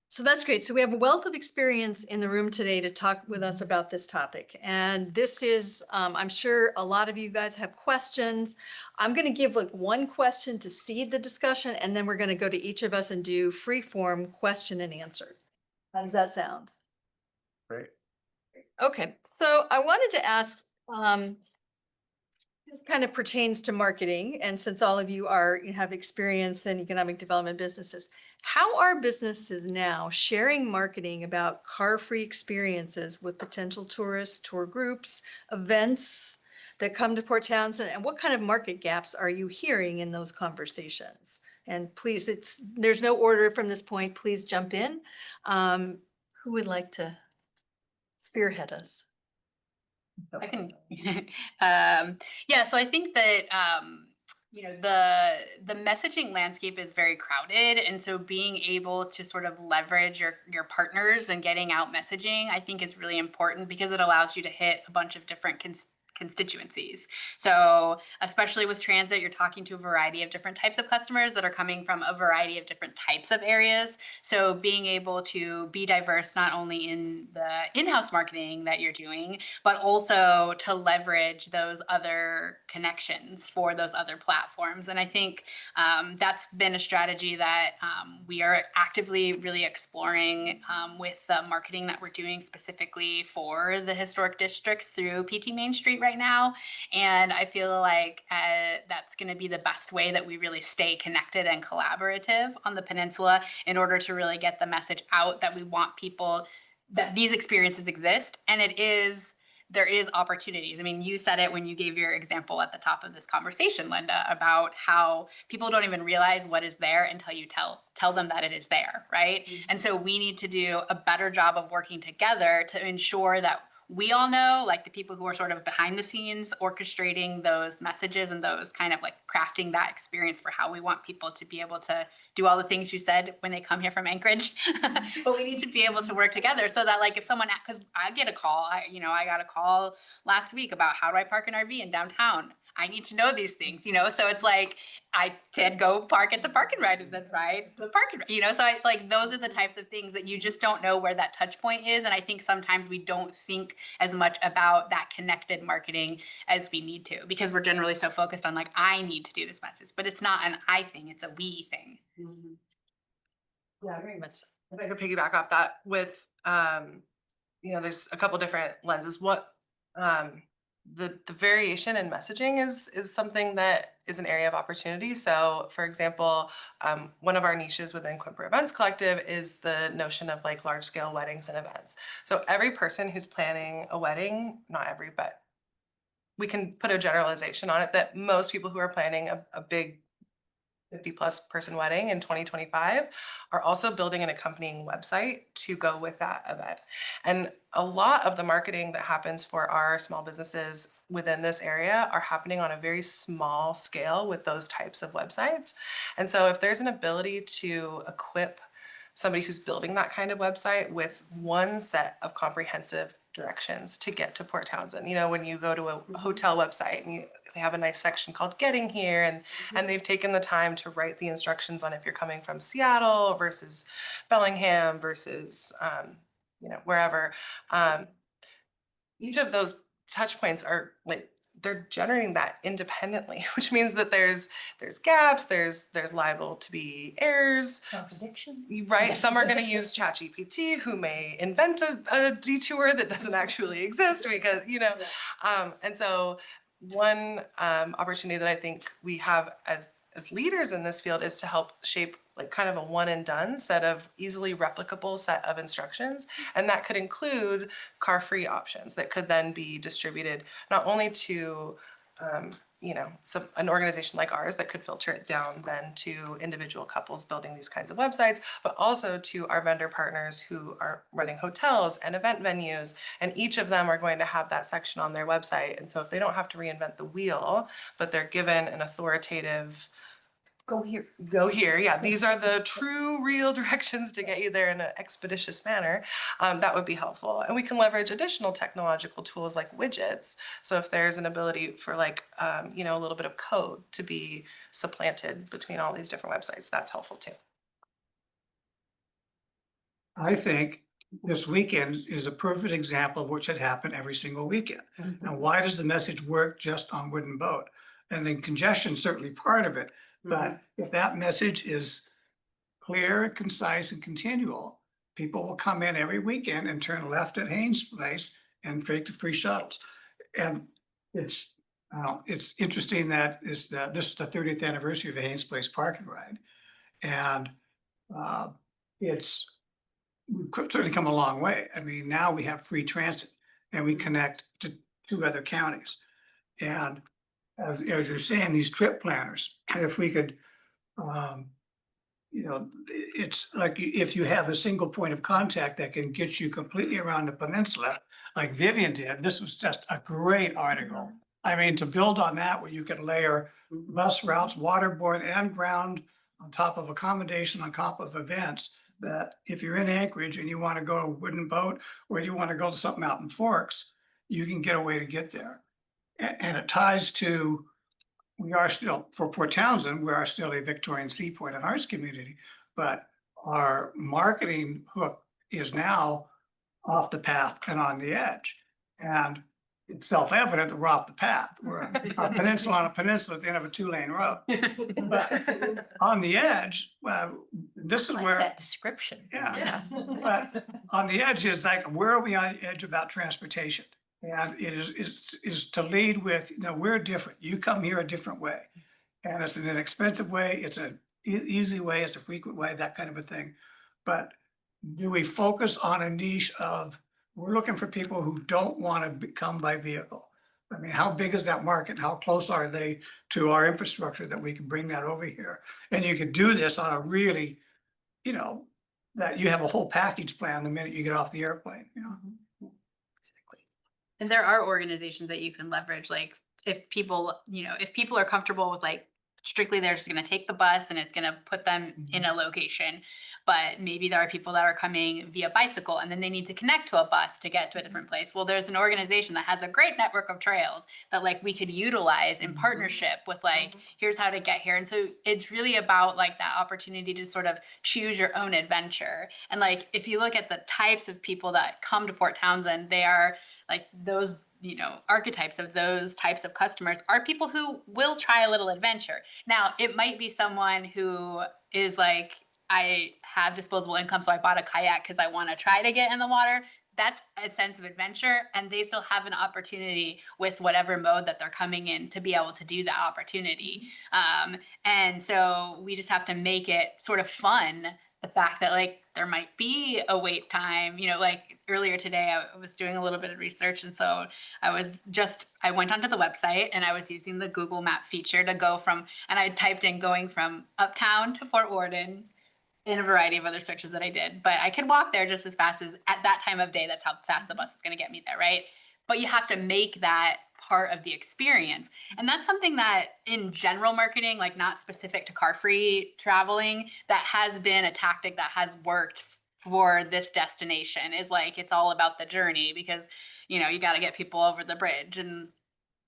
So that's great. So we have a wealth of experience in the room today to talk with us about this topic. And this is, I'm sure a lot of you guys have questions. I'm going to give like one question to seed the discussion, and then we're going to go to each of us and do free form question and answer. How does that sound? Great. Okay, so I wanted to ask, this kind of pertains to marketing, and since all of you have experience in economic development businesses, how are businesses now sharing marketing about car-free experiences with potential tourists, tour groups, events that come to Port Townsend, and what kind of market gaps are you hearing in those conversations? And please, there's no order from this point. Please jump in. Who would like to spearhead us? I can, so I think that, the messaging landscape is very crowded. And so being able to sort of leverage your partners and getting out messaging, I think is really important, because it allows you to hit a bunch of different constituencies. So especially with transit, you're talking to a variety of different types of customers that are coming from a variety of different types of areas. So being able to be diverse, not only in the in-house marketing that you're doing, but also to leverage those other connections for those other platforms. And I think that's been a strategy that we are actively really exploring with the marketing that we're doing specifically for the historic districts through PT Main Street right now. And I feel like that's going to be the best way that we really stay connected and collaborative on the peninsula in order to really get the message out that we want people, that these experiences exist. And there is opportunities. I mean, you said it when you gave your example at the top of this conversation, Linda, about how people don't even realize what is there until you tell them that it is there, right? And so we need to do a better job of working together to ensure that we all know, like the people who are sort of behind the scenes orchestrating those messages and those kind of like crafting that experience for how we want people to be able to do all the things you said when they come here from Anchorage. But we need to be able to work together so that like if someone, because I get a call, I got a call last week about how do I park an RV in downtown? I need to know these things, so it's like I did go park at the park and ride the park and so I like those are the types of things that you just don't know where that touch point is. And I think sometimes we don't think as much about that connected marketing as we need to, because we're generally so focused on like, I need to do this message, but it's not an I thing, it's a we thing. Yeah, very much so. If I could piggyback off that with, there's a couple different lenses. What, the variation in messaging is something that is an area of opportunity. So for example, one of our niches within Quimper Events Collective is the notion of like large scale weddings and events. So every person who's planning a wedding, not every, but we can put a generalization on it that most people who are planning a big 50+ person wedding in 2025 are also building an accompanying website to go with that event. And a lot of the marketing that happens for our small businesses within this area are happening on a very small scale with those types of websites. And so if there's an ability to equip somebody who's building that kind of website with one set of comprehensive directions to get to Port Townsend. When you go to a hotel website and they have a nice section called Getting Here, and they've taken the time to write the instructions on if you're coming from Seattle versus Bellingham versus wherever. Each of those touch points are like they're generating that independently, which means that there's gaps, there's liable to be errors. Contradiction. Right? Some are going to use ChatGPT, who may invent a detour that doesn't actually exist because, and so one opportunity that I think we have as leaders in this field is to help shape like kind of a one and done set of easily replicable set of instructions. And that could include car-free options that could then be distributed not only to, an organization like ours that could filter it down then to individual couples building these kinds of websites, but also to our vendor partners who are running hotels and event venues. And each of them are going to have that section on their website. And so if they don't have to reinvent the wheel, but they're given an authoritative Go here. Yeah, these are the true, real directions to get you there in an expeditious manner. That would be helpful. And we can leverage additional technological tools like widgets. So if there's an ability for like, a little bit of code to be supplanted between all these different websites, that's helpful too. I think this weekend is a perfect example of what should happen every single weekend. Now, why does the message work just on Wooden Boat? And then congestion is certainly part of it. But if that message is clear, concise, and continual, people will come in every weekend and turn left at Haynes Place and take the free shuttles. And it's interesting that this is the 30th anniversary of the Haynes Place Park and Ride. And we've certainly come a long way. I mean, now we have free transit and we connect to 2 other counties. And as you're saying, these trip planners, if we could, it's like if you have a single point of contact that can get you completely around the peninsula, like Vivian did, this was just a great article. I mean, to build on that, where you could layer bus routes, waterborne and ground on top of accommodation, on top of events, that if you're in Anchorage and you want to go to Wooden Boat or you want to go to something out in Forks, you can get a way to get there. And it ties to, we are still, for Port Townsend, we are still a Victorian seaport and arts community, but our marketing hook is now off the path and on the edge. And it's self-evident that we're off the path. We're a peninsula on a peninsula at the end of a 2-lane road. But on the edge, this is Like where, that description. yeah. But on the edge is like, where are we on the edge about transportation? And it is to lead with, we're different. You come here a different way. And it's an inexpensive way, it's an easy way, it's a frequent way, that kind of a thing. But do we focus on a niche of, we're looking for people who don't want to come by vehicle? I mean, how big is that market? How close are they to our infrastructure that we can bring that over here? And you could do this on a really, that you have a whole package plan the minute you get off the airplane, And there are organizations that you can leverage, like if people are comfortable with like strictly they're just gonna take the bus and it's gonna put them in a location. But maybe there are people that are coming via bicycle and then they need to connect to a bus to get to a different place. Well, there's an organization that has a great network of trails that like we could utilize in partnership with like, here's how to get here. And so it's really about like that opportunity to sort of choose your own adventure. And like, if you look at the types of people that come to Port Townsend, they are like those archetypes of those types of customers are people who will try a little adventure. Now, it might be someone who is like, I have disposable income, so I bought a kayak because I want to try to get in the water. That's a sense of adventure, and they still have an opportunity with whatever mode that they're coming in to be able to do that opportunity. And so we just have to make it sort of fun. The fact that like there might be a wait time, like earlier today I was doing a little bit of research, and so I went onto the website and I was using the Google Map feature to go from, and I typed in going from Uptown to Fort Worden in a variety of other searches that I did, but I could walk there just as fast as at that time of day. That's how fast the bus was going to get me there, right? But you have to make that part of the experience. And that's something that in general marketing, like not specific to car-free traveling, that has been a tactic that has worked for this destination, is like, it's all about the journey, because, you got to get people over the bridge and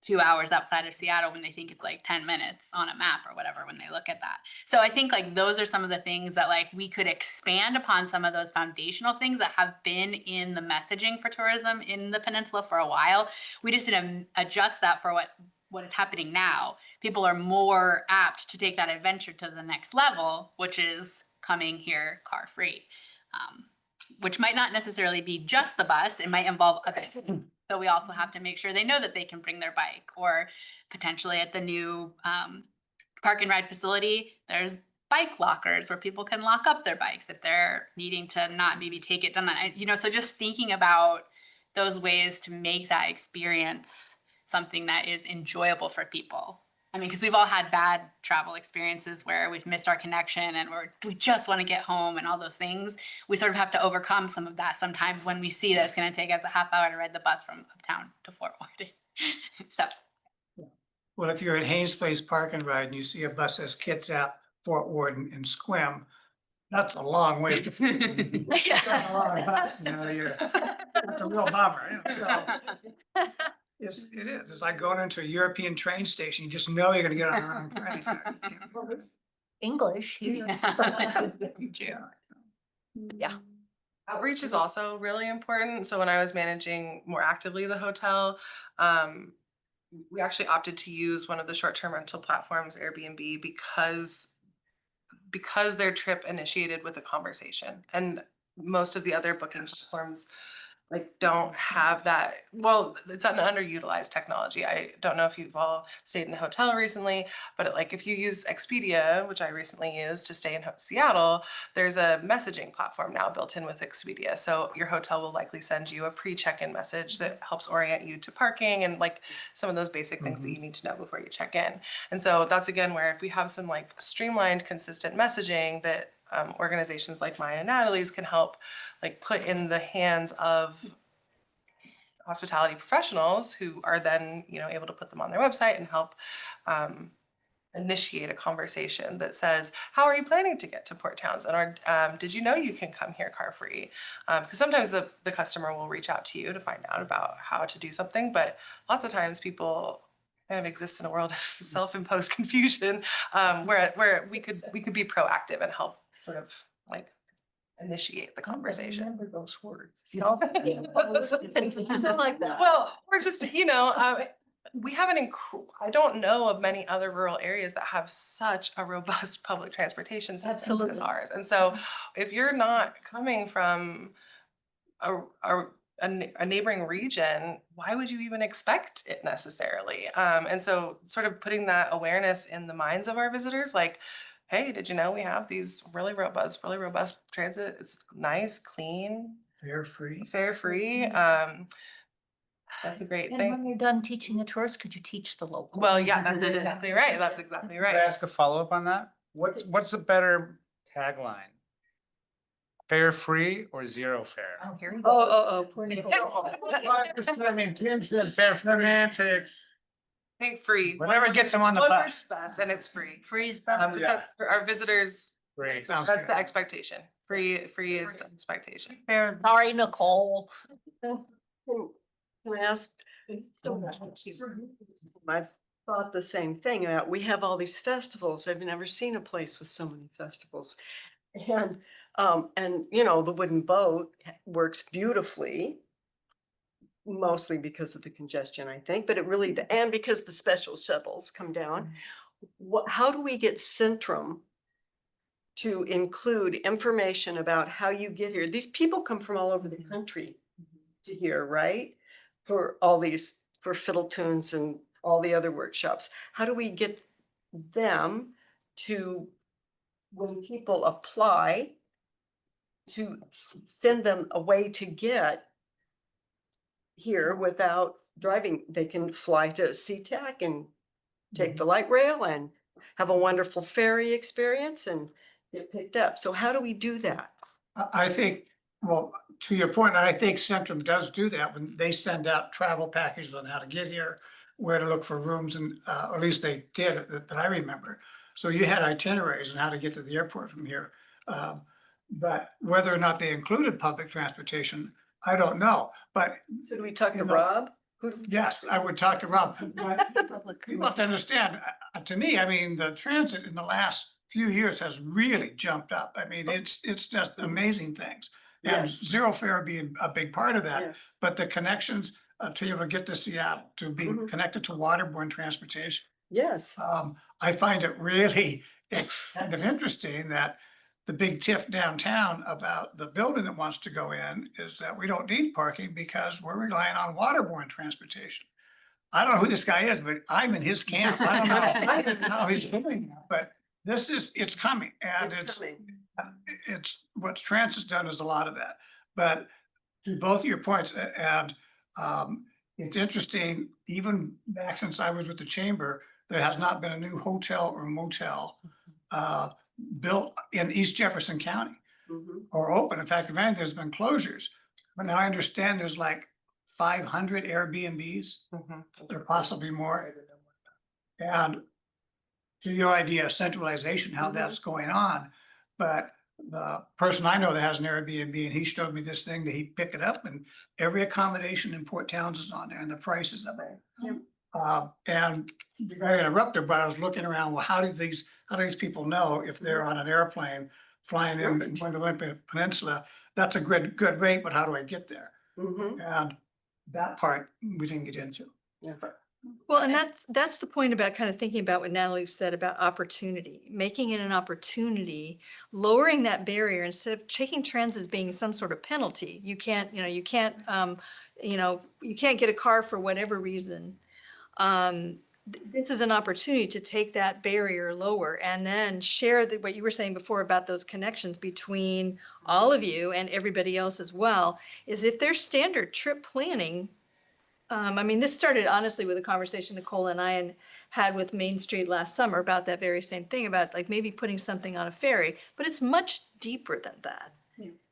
2 hours outside of Seattle when they think it's like 10 minutes on a map or whatever when they look at that. So I think like those are some of the things that like we could expand upon, some of those foundational things that have been in the messaging for tourism in the peninsula for a while. We just need to adjust that for what is happening now. People are more apt to take that adventure to the next level, which is coming here car free, which might not necessarily be just the bus. It might involve others. So we also have to make sure they know that they can bring their bike, or potentially at the new park and ride facility, there's bike lockers where people can lock up their bikes if they're needing to not maybe take it down. So just thinking about those ways to make that experience something that is enjoyable for people. I mean, because we've all had bad travel experiences where we've missed our connection and we just want to get home and all those things. We sort of have to overcome some of that sometimes when we see that it's going to take us a half hour to ride the bus from Uptown to Fort Worden. So. Well, if you're at Haynes Place Park and Ride and you see a bus that says Kitsap, Fort Worden, and Sequim, that's a long way. That's a long bus, that's a real bummer. So. Yes, it is. It's like going into a European train station. You just know you're gonna get on the wrong train. English. Yeah. Outreach is also really important. So when I was managing more actively the hotel, we actually opted to use one of the short-term rental platforms, Airbnb, because their trip initiated with a conversation, and most of the other booking platforms like don't have that. Well, it's an underutilized technology. I don't know if you've all stayed in a hotel recently, but like if you use Expedia, which I recently used to stay in Seattle, there's a messaging platform now built in with Expedia. So your hotel will likely send you a pre-check-in message that helps orient you to parking and like some of those basic things that you need to know before you check in. And so that's again where if we have some like streamlined, consistent messaging that organizations like mine and Natalie's can help like put in the hands of hospitality professionals who are then able to put them on their website and help initiate a conversation that says, how are you planning to get to Port Townsend? Or did you know you can come here car free? Because sometimes the customer will reach out to you to find out about how to do something, but lots of times people kind of exist in a world of self-imposed confusion, where we could be proactive and help sort of like initiate the conversation. Remember those words. I like that. Well, we're just, we have I don't know of many other rural areas that have such a robust public transportation system as Absolutely. ours. And so if you're not coming from a neighboring region, why would you even expect it necessarily? And so sort of putting that awareness in the minds of our visitors, like, hey, did you know we have these really robust transit? It's nice, clean, Fare free. fare free. That's a great And thing. when you're done teaching the tourists, could you teach the local? Well, yeah, that's exactly right. That's exactly Can I right. ask a follow-up on that? What's a better tagline? Fare free or zero fare? Oh, here you go. Oh, poor Nicole. I mean, Tim said fare semantics. I think free. Whatever gets them on the Whatever's bus. best, and it's free. Freeze. So Yeah. for our visitors, Great. Sounds that's good. the expectation. Free is the expectation. Sorry, Nicole. Can I ask? I've thought the same thing. We have all these festivals. I've never seen a place with so many festivals. And the wooden boat works beautifully. Mostly because of the congestion, I think, but and because the special shuttles come down. How do we get Centrum to include information about how you get here? These people come from all over the country to here, right? For fiddle tunes and all the other workshops. How do we get them to, when people apply, to send them a way to get here without driving? They can fly to SeaTac and take the light rail and have a wonderful ferry experience and get picked up. So how do we do that? I think, well, to your point, I think Centrum does do that when they send out travel packages on how to get here, where to look for rooms, and or at least they did that I remember. So you had itineraries on how to get to the airport from here. But whether or not they included public transportation, I don't know. But So do we talk to You know, Rob? yes, I would talk to Rob. But you have to understand, to me, I mean, the transit in the last few years has really jumped up. I mean, it's just amazing things. And Yes. zero fare being a big part of that, Yes. but the connections to be able to get to Seattle, to be Mhm. connected to waterborne transportation. Yes. I find it really kind of interesting that the big tiff downtown about the building that wants to go in is that we don't need parking because we're relying on waterborne transportation. I don't know who this guy is, but I'm in his camp. I don't know. I don't know how he's doing that, but it's coming, and It's coming. it's what Transit's done is a lot of that. But to both of your points, and it's interesting, even back since I was with the chamber, there has not been a new hotel or motel built in East Jefferson County Mhm. or open. In fact, if anything, there's been closures. But now I understand there's like 500 Airbnbs, or possibly more. And to your idea of centralization, how that's going on, but the person I know that has an Airbnb, and he showed me this thing that he'd pick it up, and every accommodation in Port Townsend is on there and the prices of it. And I interrupted, but I was looking around, well, how do these people know if they're on an airplane flying in going to Olympic Peninsula? That's a good rate, but how do I get there? Mhm. And that part we didn't get into. Yeah. Well, and that's the point about kind of thinking about what Natalie said about opportunity, making it an opportunity, lowering that barrier instead of taking trends as being some sort of penalty. You can't get a car for whatever reason. This is an opportunity to take that barrier lower and then share what you were saying before about those connections between all of you and everybody else as well, is if there's standard trip planning. I mean, this started honestly with a conversation Nicole and I had with Main Street last summer about that very same thing, about like maybe putting something on a ferry, but it's much deeper than that.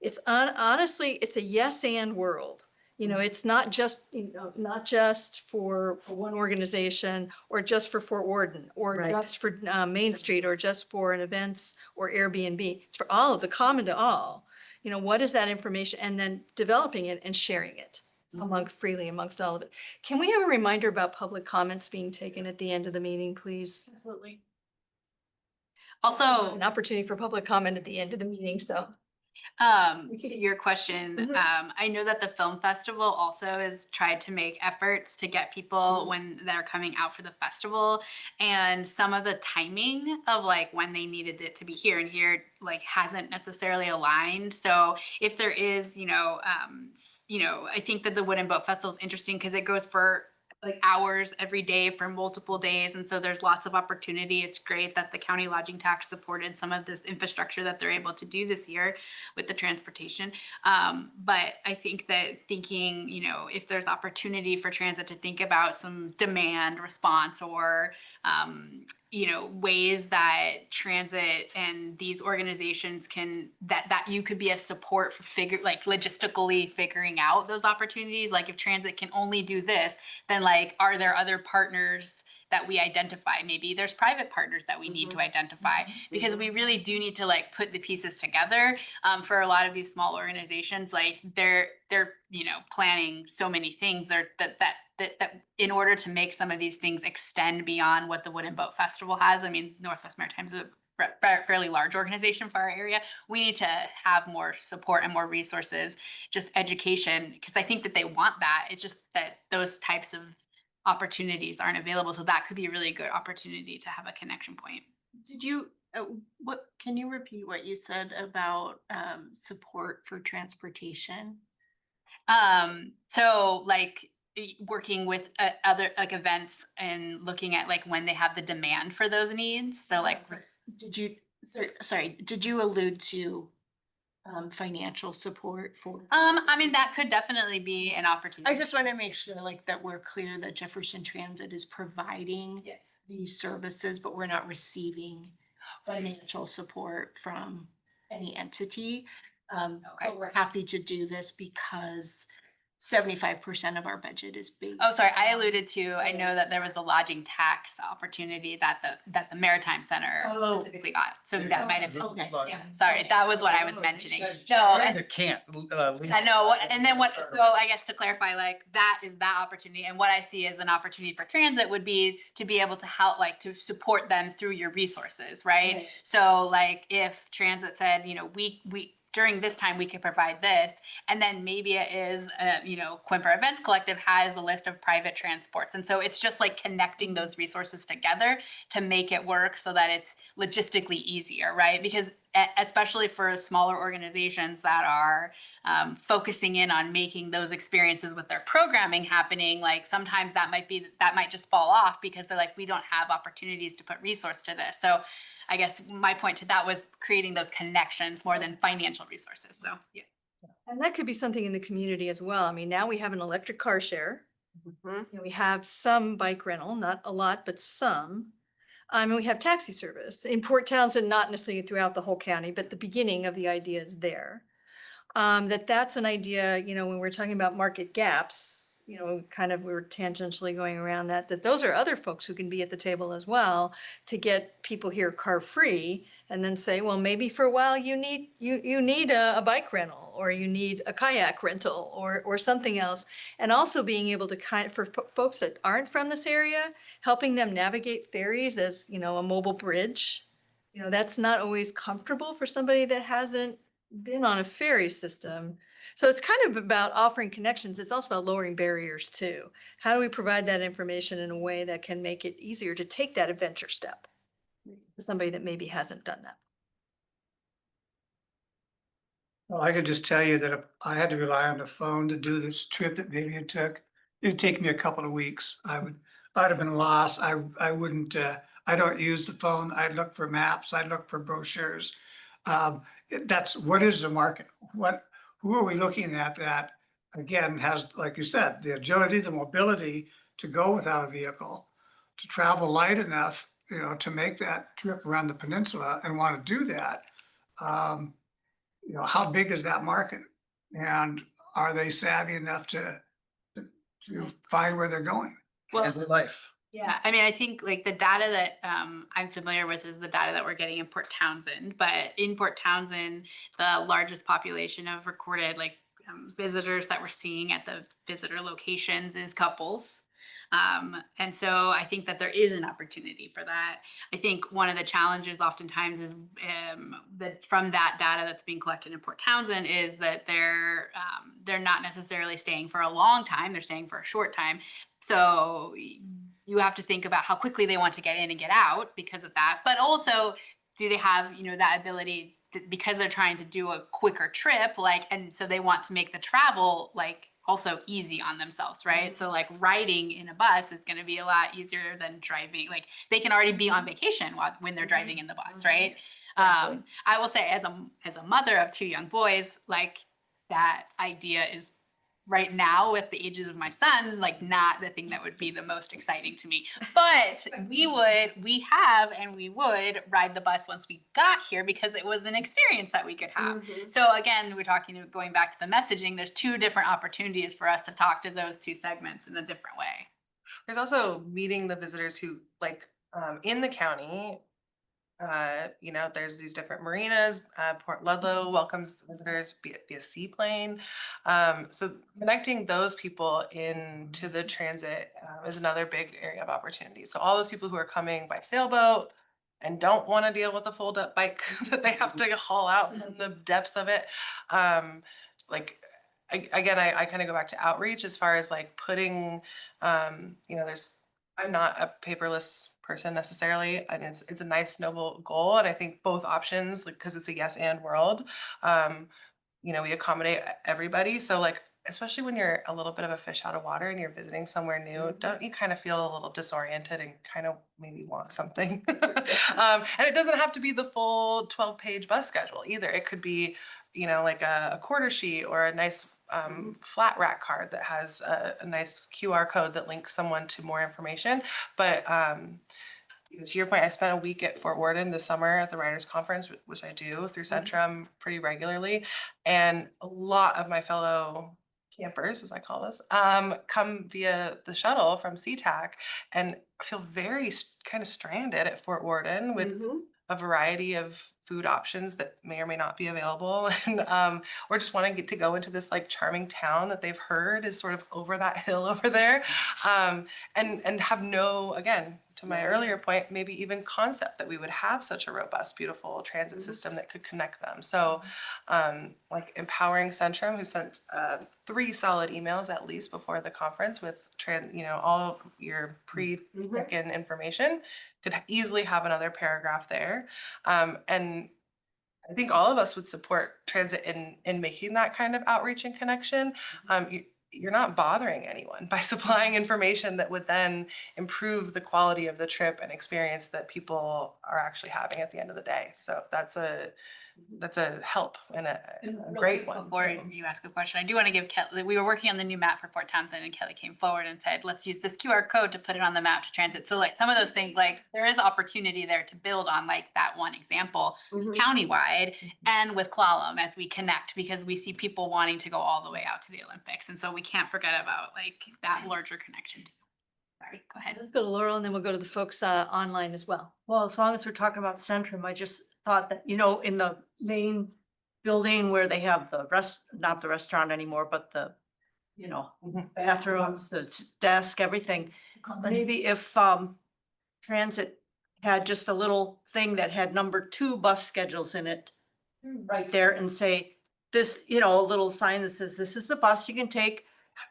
It's honestly, it's a yes and world. You know, it's not just, not just for one organization or just for Fort Warden or Right. just for Main Street or just for an events or Airbnb. It's for all of the common to all. You know, what is that information? And then developing it and sharing it freely amongst all of it. Can we have a reminder about public comments being taken at the end of the meeting, please? Absolutely. Also, An opportunity for public comment at the end of the meeting, so. to your question, Mhm. I know that the film festival also has tried to make efforts to get people when they're coming out for the festival, and some of the timing of like when they needed it to be here and here like hasn't necessarily aligned. So if there is, I think that the Wooden Boat Festival is interesting because it goes for like hours every day for multiple days. And so there's lots of opportunity. It's great that the county lodging tax supported some of this infrastructure that they're able to do this year with the transportation. But I think that thinking, if there's opportunity for transit to think about some demand response or, ways that transit and these organizations that you could be a support for logistically figuring out those opportunities. Like if transit can only do this, then like, are there other partners that we identify? Maybe there's private partners that we need to identify, because we really do need to like put the pieces together. For a lot of these small organizations, like they're planning so many things that in order to make some of these things extend beyond what the Wooden Boat Festival has. I mean, Northwest Maritime is a fairly large organization for our area. We need to have more support and more resources, just education, because I think that they want that. It's just that those types of opportunities aren't available. So that could be a really good opportunity to have a connection point. Did you, can you repeat what you said about support for transportation? So like working with other like events and looking at like when they have the demand for those needs. So like, Did you, sorry, did you allude to financial support for? I mean, that could definitely be an opportunity. I just want to make sure like that we're clear that Jefferson Transit is providing Yes. these services, but we're not receiving financial support from any entity. But we're happy to do this because 75% of our budget is based. Oh, sorry, I alluded to, I know that there was a lodging tax opportunity that the Maritime Center Oh. specifically got. So that might have been, Okay. yeah, sorry, that was what I was mentioning. No, Transit can't. I know, and then what, so I guess to clarify, like, that is that opportunity, and what I see as an opportunity for transit would be to be able to help, like, to support them through your resources, right? Right. So, like, if transit said, we during this time we could provide this, and then maybe it is, Quimper Events Collective has a list of private transports, and so it's just like connecting those resources together to make it work so that it's logistically easier, right? Because especially for smaller organizations that are focusing in on making those experiences with their programming happening, like sometimes that might just fall off because they're like, we don't have opportunities to put resource to this. So I guess my point to that was creating those connections more than financial resources. So yeah. And that could be something in the community as well. I mean, now we have an electric car share. We have some bike rental, not a lot, but some. And we have taxi service in Port Townsend, not necessarily throughout the whole county, but the beginning of the idea is there. That's an idea, when we're talking about market gaps, kind of we were tangentially going around that those are other folks who can be at the table as well to get people here car free, and then say, well, maybe for a while you need a bike rental, or you need a kayak rental, or something else. And also being able to for folks that aren't from this area, helping them navigate ferries as, a mobile bridge. That's not always comfortable for somebody that hasn't been on a ferry system. So it's kind of about offering connections. It's also about lowering barriers too. How do we provide that information in a way that can make it easier to take that adventure step for somebody that maybe hasn't done that? Well, I could just tell you that if I had to rely on the phone to do this trip that Vivian took, it'd take me a couple of weeks. I'd have been lost. I wouldn't, I don't use the phone. I'd look for maps. I'd look for brochures. That's what is the market? Who are we looking at that, again, has, like you said, the agility, the mobility to go without a vehicle, to travel light enough, to make that trip around the peninsula and want to do that. How big is that market? And are they savvy enough to find where they're going? Well, Transit life. yeah, I mean, I think like the data that I'm familiar with is the data that we're getting in Port Townsend. But in Port Townsend, the largest population of recorded visitors that we're seeing at the visitor locations is couples. And so I think that there is an opportunity for that. I think one of the challenges oftentimes is that from that data that's being collected in Port Townsend is that they're not necessarily staying for a long time; they're staying for a short time. So you have to think about how quickly they want to get in and get out because of that. But also, do they have that ability because they're trying to do a quicker trip, and so they want to make the travel also easy on themselves, right? So riding in a bus is going to be a lot easier than driving. They can already be on vacation when they're driving in the bus, right? I will say as a mother of 2 young boys, that idea is right now with the ages of my sons, not the thing that would be the most exciting to me. But we would ride the bus once we got here because it was an experience that we could have. So again, going back to the messaging, there's 2 different opportunities for us to talk to those 2 segments in a different way. There's also meeting the visitors who in the county. There's these different marinas. Port Ludlow welcomes visitors via seaplane. So connecting those people into the transit is another big area of opportunity. So all those people who are coming by sailboat and don't want to deal with a fold-up bike that they have to haul out from the depths of it. Again, I kind of go back to outreach as far as putting, I'm not a paperless person necessarily, and it's a nice noble goal, and I think both options, because it's a yes and world, we accommodate everybody. So especially when you're a little bit of a fish out of water and you're visiting somewhere new, don't you kind of feel a little disoriented and kind of maybe want something? And it doesn't have to be the full 12-page bus schedule either. It could be a quarter sheet or a nice flat rack card that has a nice QR code that links someone to more information. But to your point, I spent a week at Fort Worden this summer at the Writers Conference, which I do through Centrum pretty regularly. And a lot of my fellow campers, as I call this, come via the shuttle from SeaTac and feel very kind of stranded at Fort Worden with a variety of food options that may or may not be available, and or just want to get to go into this charming town that they've heard is sort of over that hill over there, and have no, again, to my earlier point, maybe even concept that we would have such a robust, beautiful transit system that could connect them. So empowering Centrum, who sent 3 solid emails at least before the conference with all your pre-check-in information, could easily have another paragraph there. And I think all of us would support transit in making that kind of outreach and connection. You're not bothering anyone by supplying information that would then improve the quality of the trip and experience that people are actually having at the end of the day. So that's a help and a great one. Before you ask a question, I do want to give Kelly, we were working on the new map for Port Townsend, and Kelly came forward and said, let's use this QR code to put it on the map to transit. So some of those things, there is opportunity there to build on that one example countywide and with Clallam as we connect, because we see people wanting to go all the way out to the Olympics. And so we can't forget about that larger connection too. Sorry, go ahead. Let's go to Laurel and then we'll go to the folks online as well. Well, as long as we're talking about Centrum, I just thought that, in the main building where they have not the restaurant anymore, but the, bathrooms, the desk, everything. Maybe if transit had just a little thing that had number 2 bus schedules in it right there, and say this, a little sign that says, this is the bus you can take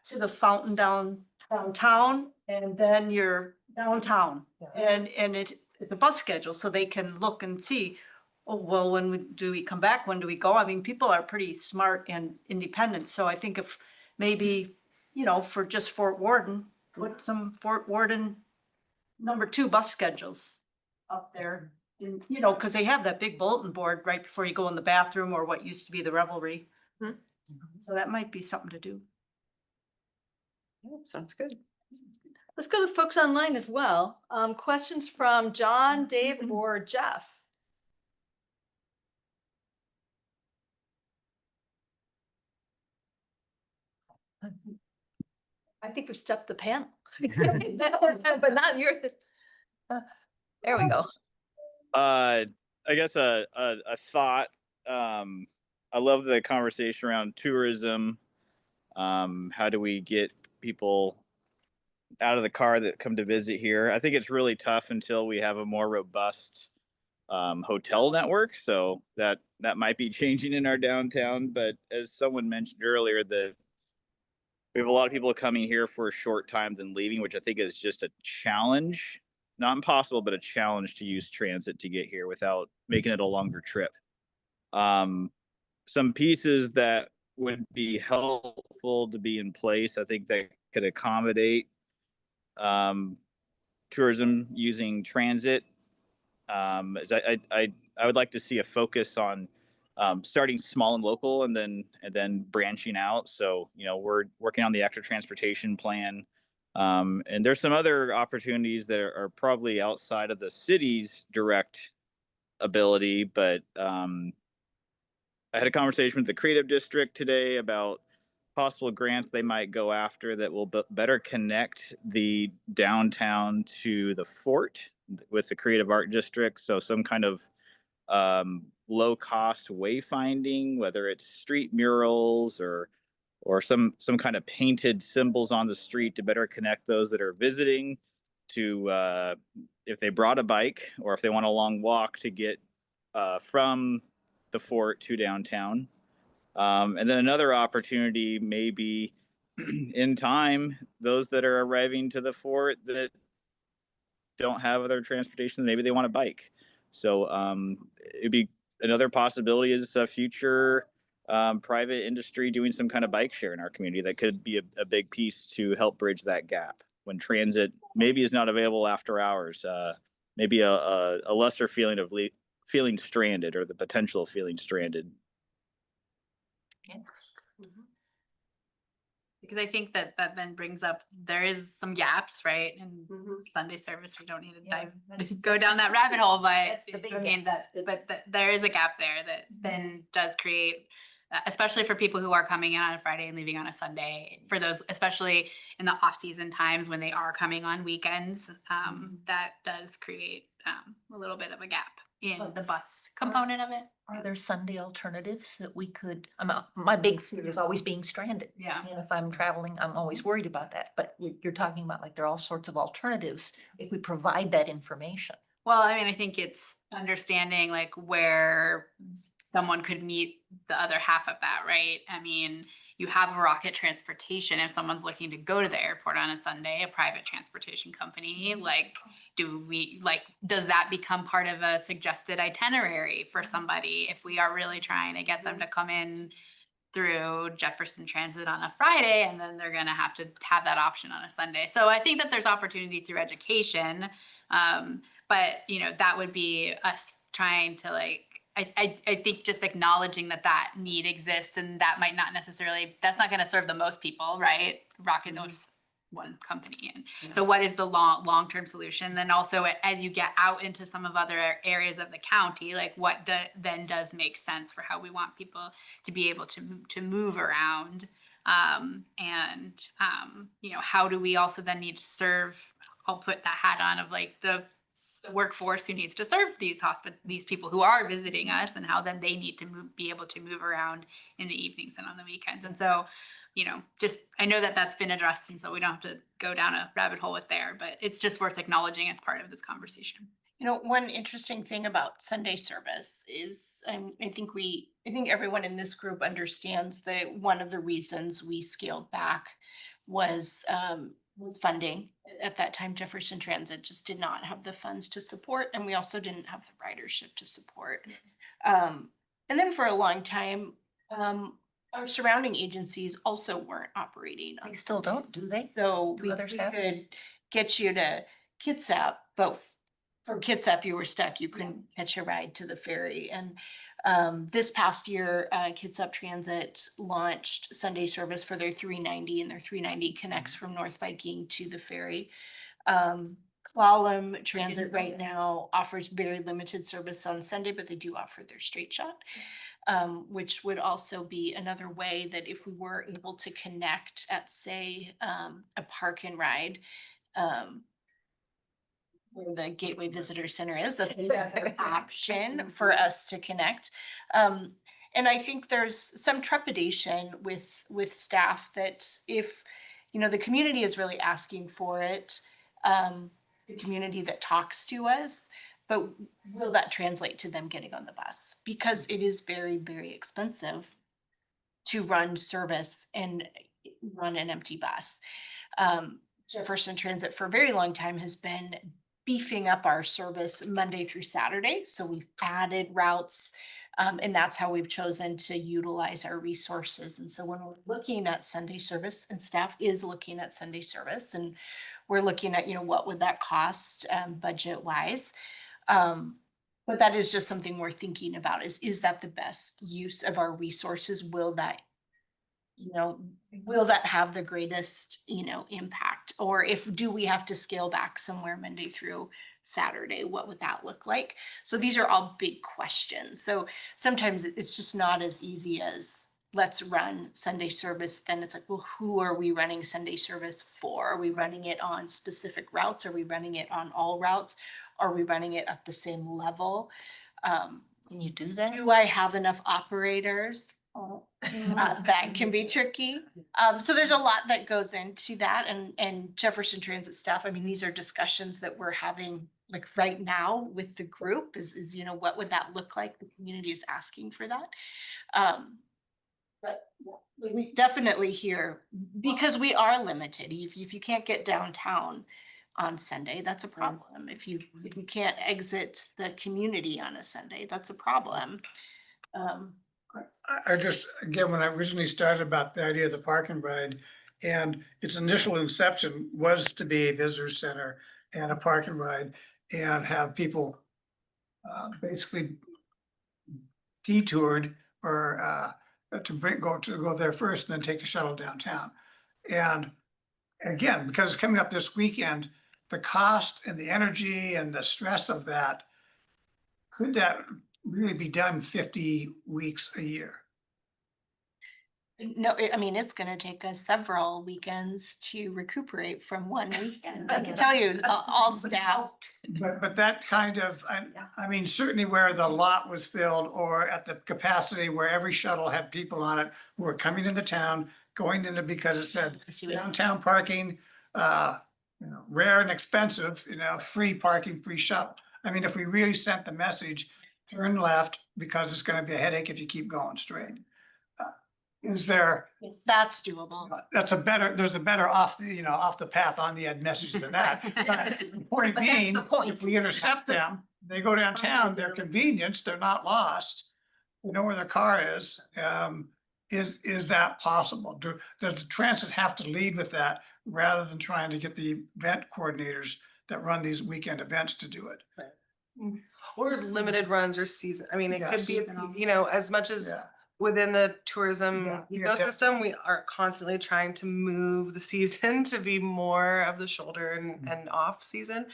to the fountain downtown, and then you're downtown. And it's a bus schedule, so they can look and see, oh, well, when do we come back? When do we go? I mean, people are pretty smart and independent. So I think if maybe, for just Fort Worden, put some Fort Worden number 2 bus schedules up there. And, because they have that big bulletin board right before you go in the bathroom, or what used to be the Revelry. So that might be something to do. Yeah, sounds good. Let's go to folks online as well. Questions from John, Dave, or Jeff? I think we stepped the panel. But not yours. There we go. I guess a thought. I love the conversation around tourism. How do we get people out of the car that come to visit here? I think it's really tough until we have a more robust hotel network. So that might be changing in our downtown. But as someone mentioned earlier, we have a lot of people coming here for a short time then leaving, which I think is just a challenge. Not impossible, but a challenge to use transit to get here without making it a longer trip. Some pieces that would be helpful to be in place, I think that could accommodate tourism using transit. I would like to see a focus on starting small and local, and then branching out. So we're working on the extra transportation plan, and there's some other opportunities that are probably outside of the city's direct ability. But I had a conversation with the Creative District today about possible grants they might go after that will better connect the downtown to the fort with the Creative Art District. So some kind of low cost wayfinding, whether it's street murals or some kind of painted symbols on the street to better connect those that are visiting to if they brought a bike or if they want a long walk to get from the fort to downtown. And then another opportunity may be in time, those that are arriving to the fort that don't have other transportation, maybe they want a bike. So it'd be another possibility is a future private industry doing some kind of bike share in our community that could be a big piece to help bridge that gap when transit maybe is not available after hours. Maybe a lesser feeling of feeling stranded, or the potential of feeling stranded. Because I think that then brings up, there is some gaps, right? And Mhm. Sunday service, we don't need to Yeah, go down that rabbit hole, but That's the big again, gap. there is a gap there that then does create, especially for people who are coming in on a Friday and leaving on a Sunday, for those, especially in the off-season times when they are coming on weekends, that does create a little bit of a gap in the bus component of it. Are there Sunday alternatives that we could, my big fear is always being stranded. Yeah. And if I'm traveling, I'm always worried about that. But you're talking about like there are all sorts of alternatives if we provide that information. Well, I mean, I think it's understanding like where someone could meet the other half of that, right? I mean, you have Rocket Transportation. If someone's looking to go to the airport on a Sunday, a private transportation company, like, does that become part of a suggested itinerary for somebody if we are really trying to get them to come in through Jefferson Transit on a Friday, and then they're gonna have to have that option on a Sunday. So I think that there's opportunity through education. But that would be us trying to I think just acknowledging that need exists, and that might not necessarily, that's not gonna serve the most people, right? Rocket knows one company. And so what is the long-term solution? Then also as you get out into some of other areas of the county, like what then does make sense for how we want people to be able to move around? How do we also then need to serve, I'll put that hat on of like the workforce who needs to serve these people who are visiting us, and how then they need to be able to move around in the evenings and on the weekends. And so, just, I know that that's been addressed, and so we don't have to go down a rabbit hole with there, but it's just worth acknowledging as part of this conversation. One interesting thing about Sunday service is, I think everyone in this group understands that one of the reasons we scaled back was funding. At that time, Jefferson Transit just did not have the funds to support, and we also didn't have the ridership to support. And then for a long time, our surrounding agencies also weren't operating. They still don't, do they? So Do we others have? could get you to Kitsap, but for Kitsap, you were stuck. You couldn't catch a ride to the ferry. And this past year, Kitsap Transit launched Sunday service for their 390, and their 390 connects from North Viking to the ferry. Clallam Transit right now offers very limited service on Sunday, but they do offer their straight shot. which would also be another way that if we were able to connect at, say, a park and ride, where the Gateway Visitor Center is, that's another option for us to connect. And I think there's some trepidation with staff that if, the community is really asking for it, the community that talks to us, but will that translate to them getting on the bus? Because it is very, very expensive to run service and run an empty bus. Jefferson Transit for a very long time has been beefing up our service Monday through Saturday. So we've added routes, and that's how we've chosen to utilize our resources. And so when we're looking at Sunday service, and staff is looking at Sunday service, and we're looking at, what would that cost budget wise? But that is just something we're thinking about is that the best use of our resources? Will that have the greatest, impact? Or do we have to scale back somewhere Monday through Saturday? What would that look like? So these are all big questions. So sometimes it's just not as easy as let's run Sunday service. Then it's like, well, who are we running Sunday service for? Are we running it on specific routes? Are we running it on all routes? Are we running it at the same level? Can you do that? Do I have enough operators? That can be tricky. So there's a lot that goes into that, and Jefferson Transit staff, these are discussions that we're having like right now with the group is, what would that look like? The community is asking for that. But we definitely hear, because we are limited. If you can't get downtown on Sunday, that's a problem. If you can't exit the community on a Sunday, that's a problem. I just, again, when I originally started about the idea of the park and ride, and its initial inception was to be a visitor center and a park and ride and have people basically detoured or go there first and then take the shuttle downtown. And again, because it's coming up this weekend, the cost and the energy and the stress of that, could that really be done 50 weeks a year? No, it's gonna take us several weekends to recuperate from one weekend. I can tell you, all staff. But that kind of, certainly where the lot was filled or at the capacity where every shuttle had people on it who were coming into town, going into, because it said I see what you're saying. downtown parking, rare and expensive, free parking, free shuttle. If we really sent the message, turn left because it's gonna be a headache if you keep going straight. Is there, Yes, that's doable. there's a better off the path on the end message than that. But the point But that's being, the point. if we intercept them, they go downtown, they're convenience, they're not lost. They know where their car is. Is that possible? Does the transit have to lead with that rather than trying to get the event coordinators that run these weekend events to do it? Or limited runs or season. It could be, Yes. as much as Yeah. within the tourism Yeah. ecosystem, we are constantly trying to move the season to be more of the shoulder and off season.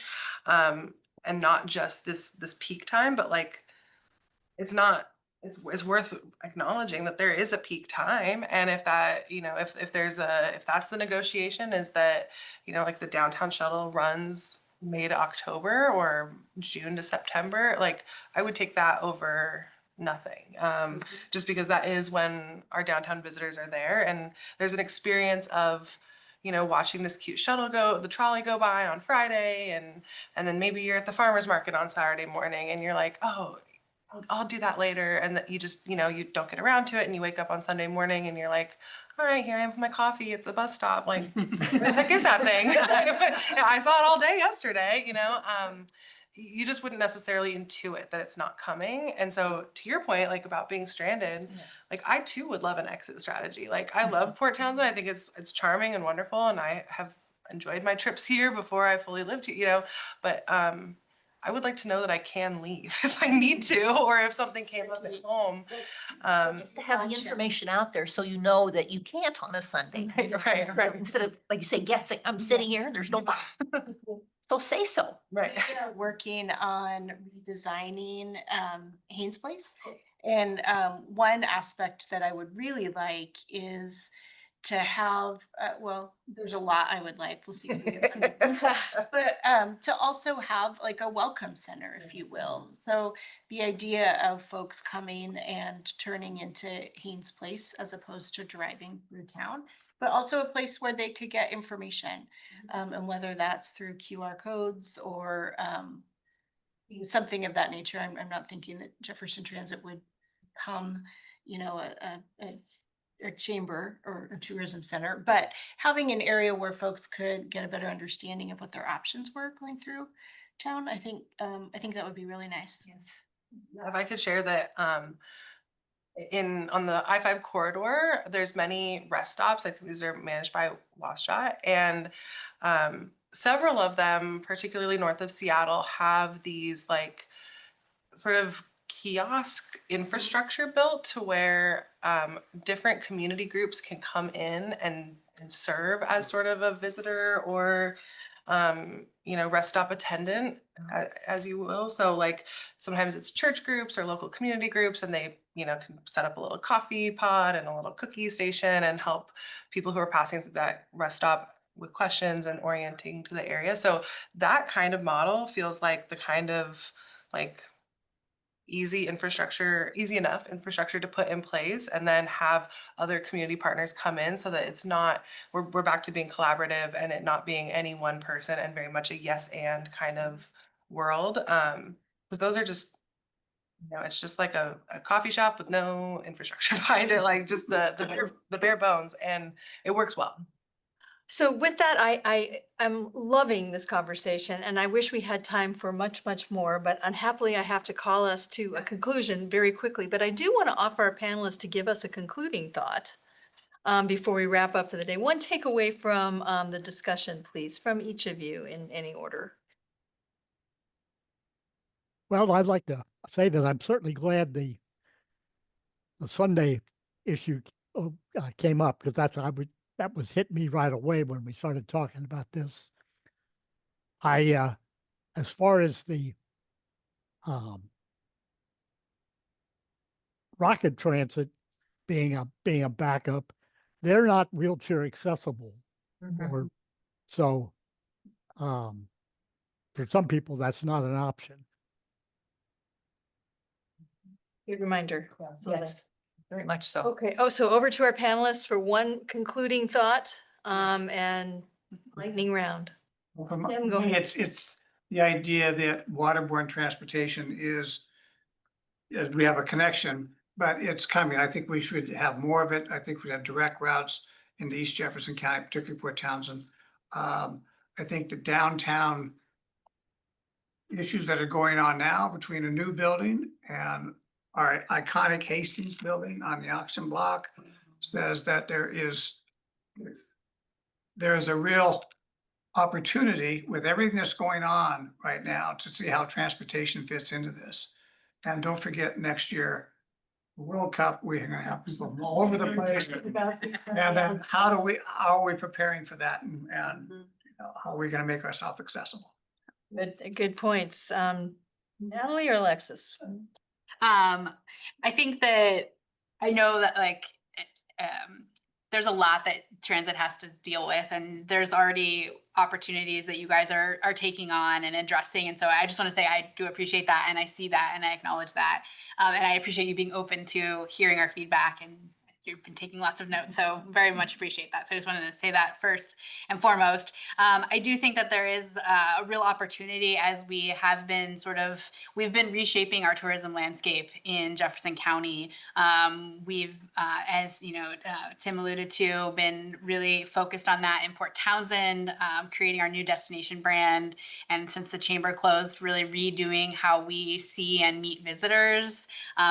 And not just this peak time, but like, it's worth acknowledging that there is a peak time. And if that, if that's the negotiation is that, like the downtown shuttle runs May to October or June to September, like I would take that over nothing. Just because that is when our downtown visitors are there, and there's an experience of, watching this cute the trolley go by on Friday, and then maybe you're at the farmer's market on Saturday morning and you're like, oh, I'll do that later. And that you just, you don't get around to it, and you wake up on Sunday morning and you're like, all right, here I am with my coffee at the bus stop. Like, what the heck is that thing? I saw it all day yesterday, you just wouldn't necessarily intuit that it's not coming. And so to your point, like about being stranded, like I too would love an exit strategy. Like I love Port Townsend. I think it's charming and wonderful. And I have enjoyed my trips here before I fully lived here, but I would like to know that I can leave if I need to, or if something came up at home. Just to have the information out there so you know that you can't on a Sunday. Right. Instead of, like you say, guessing, I'm sitting here and there's no bus. So say so. Right. We are working on redesigning Haynes Place. And one aspect that I would really like is to have, well, there's a lot I would like, we'll see. What we get. But to also have like a welcome center, if you will. So the idea of folks coming and turning into Haynes Place as opposed to driving through town, but also a place where they could get information. And whether that's through QR codes or something of that nature. I'm not thinking that Jefferson Transit would come, a chamber or a tourism center, but having an area where folks could get a better understanding of what their options were going through town, I think that would be really nice. If I could share that, on the I-5 corridor, there's many rest stops. I think these are managed by Wasatch, and several of them, particularly north of Seattle, have these like sort of kiosk infrastructure built to where different community groups can come in and serve as sort of a visitor or rest stop attendant, as you will. So like sometimes it's church groups or local community groups, and they can set up a little coffee pod and a little cookie station and help people who are passing through that rest stop with questions and orienting to the area. So that kind of model feels like the kind of like easy enough infrastructure to put in place, and then have other community partners come in so that it's not, we're back to being collaborative and it not being any one person and very much a yes and kind of world. Because those are just, it's just like a coffee shop with no infrastructure behind it, like just the bare bones, and it works well. So with that, I'm loving this conversation, and I wish we had time for much, much more, but unhappily I have to call us to a conclusion very quickly. But I do want to offer our panelists to give us a concluding thought before we wrap up for the day. One takeaway from the discussion, please, from each of you in any order. Well, I'd like to say that I'm certainly glad the Sunday issue came up, because that was hit me right away when we started talking about this. As far as the Rocket Transit being a backup, they're not wheelchair accessible, or so for some people that's not an option. Good reminder. Yes, very much so. Okay. Oh, so over to our panelists for one concluding thought and lightning round. Well, for Tim, go me, ahead. it's the idea that waterborne transportation is we have a connection, but it's coming. I think we should have more of it. I think we have direct routes into East Jefferson County, particularly Port Townsend. I think the downtown issues that are going on now between a new building and our iconic Hastings building on the auction block says that there is a real opportunity with everything that's going on right now to see how transportation fits into this. And don't forget, next year, the World Cup, we're gonna have people from all over the place. And then how are we preparing for that, and how are we gonna make ourselves accessible? Good points. Natalie or Alexis? I think that I know that there's a lot that transit has to deal with, and there's already opportunities that you guys are taking on and addressing. And so I just want to say I do appreciate that, and I see that, and I acknowledge that. And I appreciate you being open to hearing our feedback, and you've been taking lots of notes, so very much appreciate that. So I just wanted to say that first and foremost. I do think that there is a real opportunity, as we have been we've been reshaping our tourism landscape in Jefferson County. We've, as Tim alluded to, been really focused on that in Port Townsend, creating our new destination brand. And since the chamber closed, really redoing how we see and meet visitors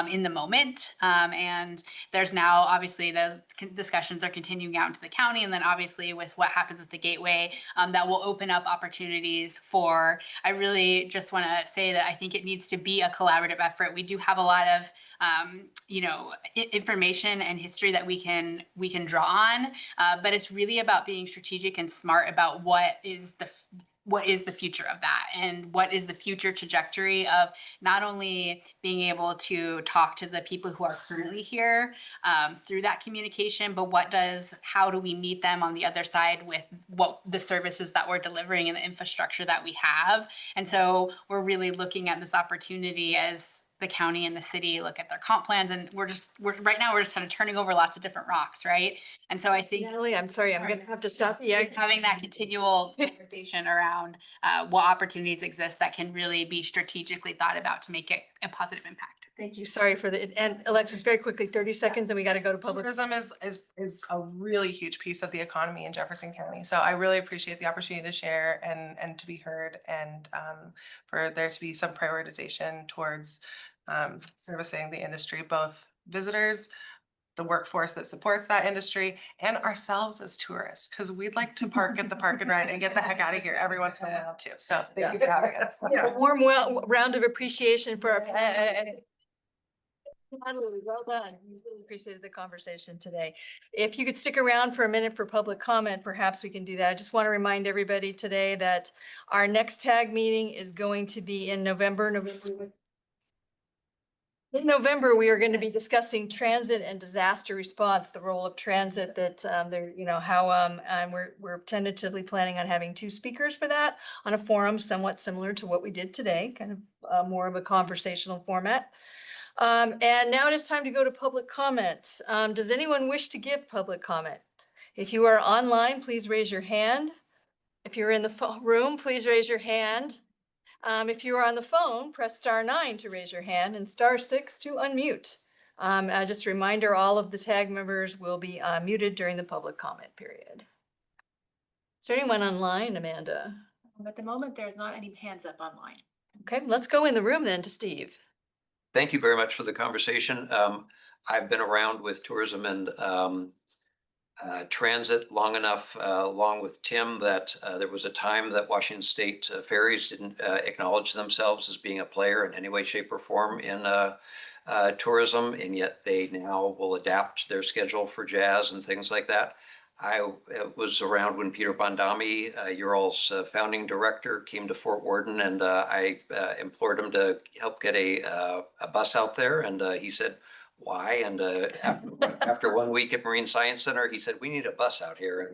in the moment. And there's now obviously those discussions are continuing out into the county, and then obviously with what happens with the gateway, that will open up opportunities for. I really just want to say that I think it needs to be a collaborative effort. We do have a lot of information and history that we can draw on, but it's really about being strategic and smart about what is what is the future of that and what is the future trajectory of not only being able to talk to the people who are currently here through that communication, but how do we meet them on the other side with what the services that we're delivering and the infrastructure that we have. And so we're really looking at this opportunity as the county and the city look at their comp plans, and we're right now we're just kind of turning over lots of different rocks, right? And so I think Natalie, I'm sorry, I'm gonna have to stop. Yeah, just having that continual conversation around what opportunities exist that can really be strategically thought about to make it a positive impact. thank you. Sorry for the, and Alexis, very quickly, 30 seconds and we got to go to public. Tourism is a really huge piece of the economy in Jefferson County. So I really appreciate the opportunity to share and to be heard, and for there to be some prioritization towards servicing the industry, both visitors, the workforce that supports that industry, and ourselves as tourists, because we'd like to park at the park and ride and get the heck out of here every once in a while too. So thank you for having us. A warm round of appreciation for our. Natalie, well done. We really appreciated the conversation today. If you could stick around for a minute for public comment, perhaps we can do that. I just want to remind everybody today that our next TAG meeting is going to be in November. In November, we are going to be discussing transit and disaster response, the role of transit that there, how and we're tentatively planning on having 2 speakers for that on a forum somewhat similar to what we did today, kind of more of a conversational format. And now it is time to go to public comments. Does anyone wish to give public comment? If you are online, please raise your hand. If you're in the room, please raise your hand. If you are on the phone, press *9 to raise your hand and *6 to unmute. Just a reminder, all of the TAG members will be muted during the public comment period. Is there anyone online, Amanda? At the moment, there's not any hands up online. Okay, let's go in the room then to Steve. Thank you very much for the conversation. I've been around with tourism and transit long enough, along with Tim, that there was a time that Washington State ferries didn't acknowledge themselves as being a player in any way, shape, or form in tourism, and yet they now will adapt their schedule for jazz and things like that. I was around when Peter Bondami, your all's founding director, came to Fort Worden, and I implored him to help get a bus out there, and he said, why? And after 1 week at Marine Science Center, he said, we need a bus out here.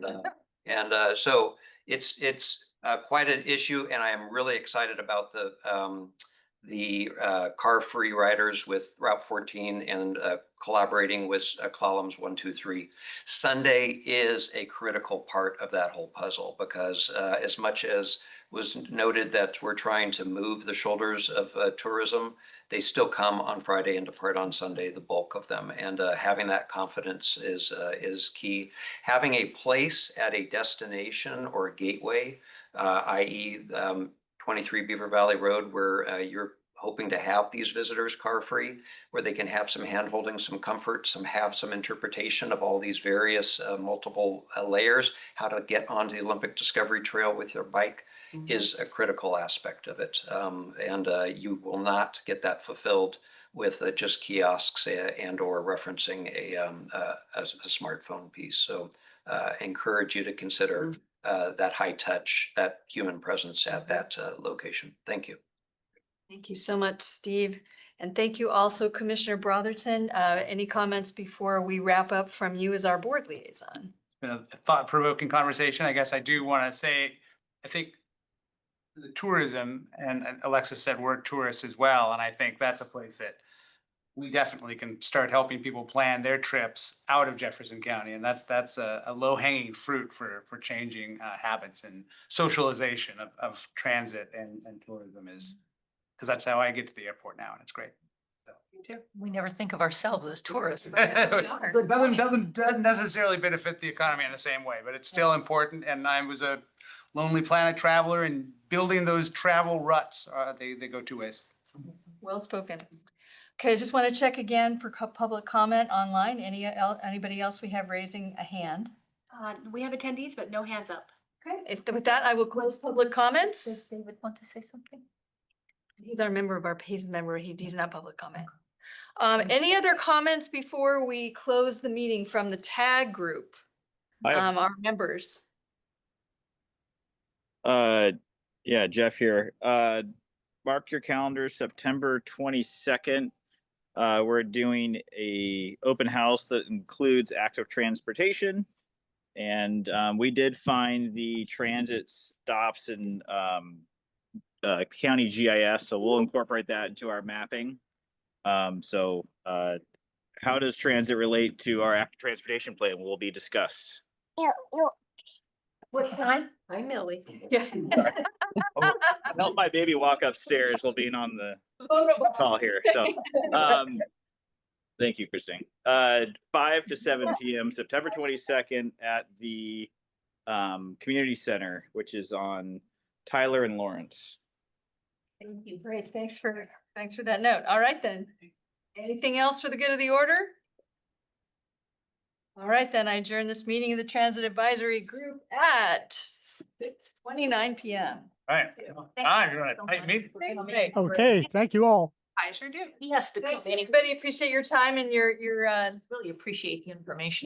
And so it's quite an issue, and I am really excited about the car-free riders with Route 14 and collaborating with Clallam's 123. Sunday is a critical part of that whole puzzle, because as much as was noted that we're trying to move the shoulders of tourism, they still come on Friday and depart on Sunday, the bulk of them. And having that confidence is key. Having a place at a destination or a gateway, i.e. 23 Beaver Valley Road, where you're hoping to have these visitors car-free, where they can have some hand-holding, some comfort, have some interpretation of all these various multiple layers, how to get onto the Olympic Discovery Trail with your bike is a critical aspect of it. And you will not get that fulfilled with just kiosks and or referencing a smartphone piece. So encourage you to consider that high touch, that human presence at that location. Thank you. Thank you so much, Steve. And thank you also, Commissioner Brotherton. Any comments before we wrap up from you as our board liaison? It's been a thought-provoking conversation. I guess I do want to say, I think the tourism, and Alexis said we're tourists as well, and I think that's a place that we definitely can start helping people plan their trips out of Jefferson County, and that's a low-hanging fruit for changing habits and socialization of transit and tourism, is because that's how I get to the airport now, and it's great. Me too. We never think of ourselves as tourists. but we are. It doesn't necessarily benefit the economy in the same way, but it's still important. And I was a Lonely Planet traveler, and building those travel ruts, they go 2 ways. Well spoken. Okay, I just want to check again for public comment online. Anybody else we have raising a hand? We have attendees, but no hands up. Okay, with that, I will close public Does comments. David want to say something? He's our member of he's not public comment. Any other comments before we close the meeting from the TAG group? I have- Our members. Yeah, Jeff here. Mark your calendar, September 22nd. We're doing a open house that includes active transportation. And we did find the transit stops in county GIS, so we'll incorporate that into our mapping. How does transit relate to our active transportation plan will be discussed. What time? Hi, Millie. Yeah. Help my baby walk upstairs while being on the call here. So, thank you, Christine. 5 to 7 p.m. September 22nd at the community center, which is on Tyler and Lawrence. Thank you. Great. Thanks for that note. All right, then. Anything else for the good of the order? All right, then I adjourn this meeting of the Transit Advisory Group at 6:29 p.m. All right. Ah, you're right. Hey, me? Great. Okay, thank you all. I sure do. He has to come Thanks, in. everybody. Appreciate your time and your Really appreciate the information.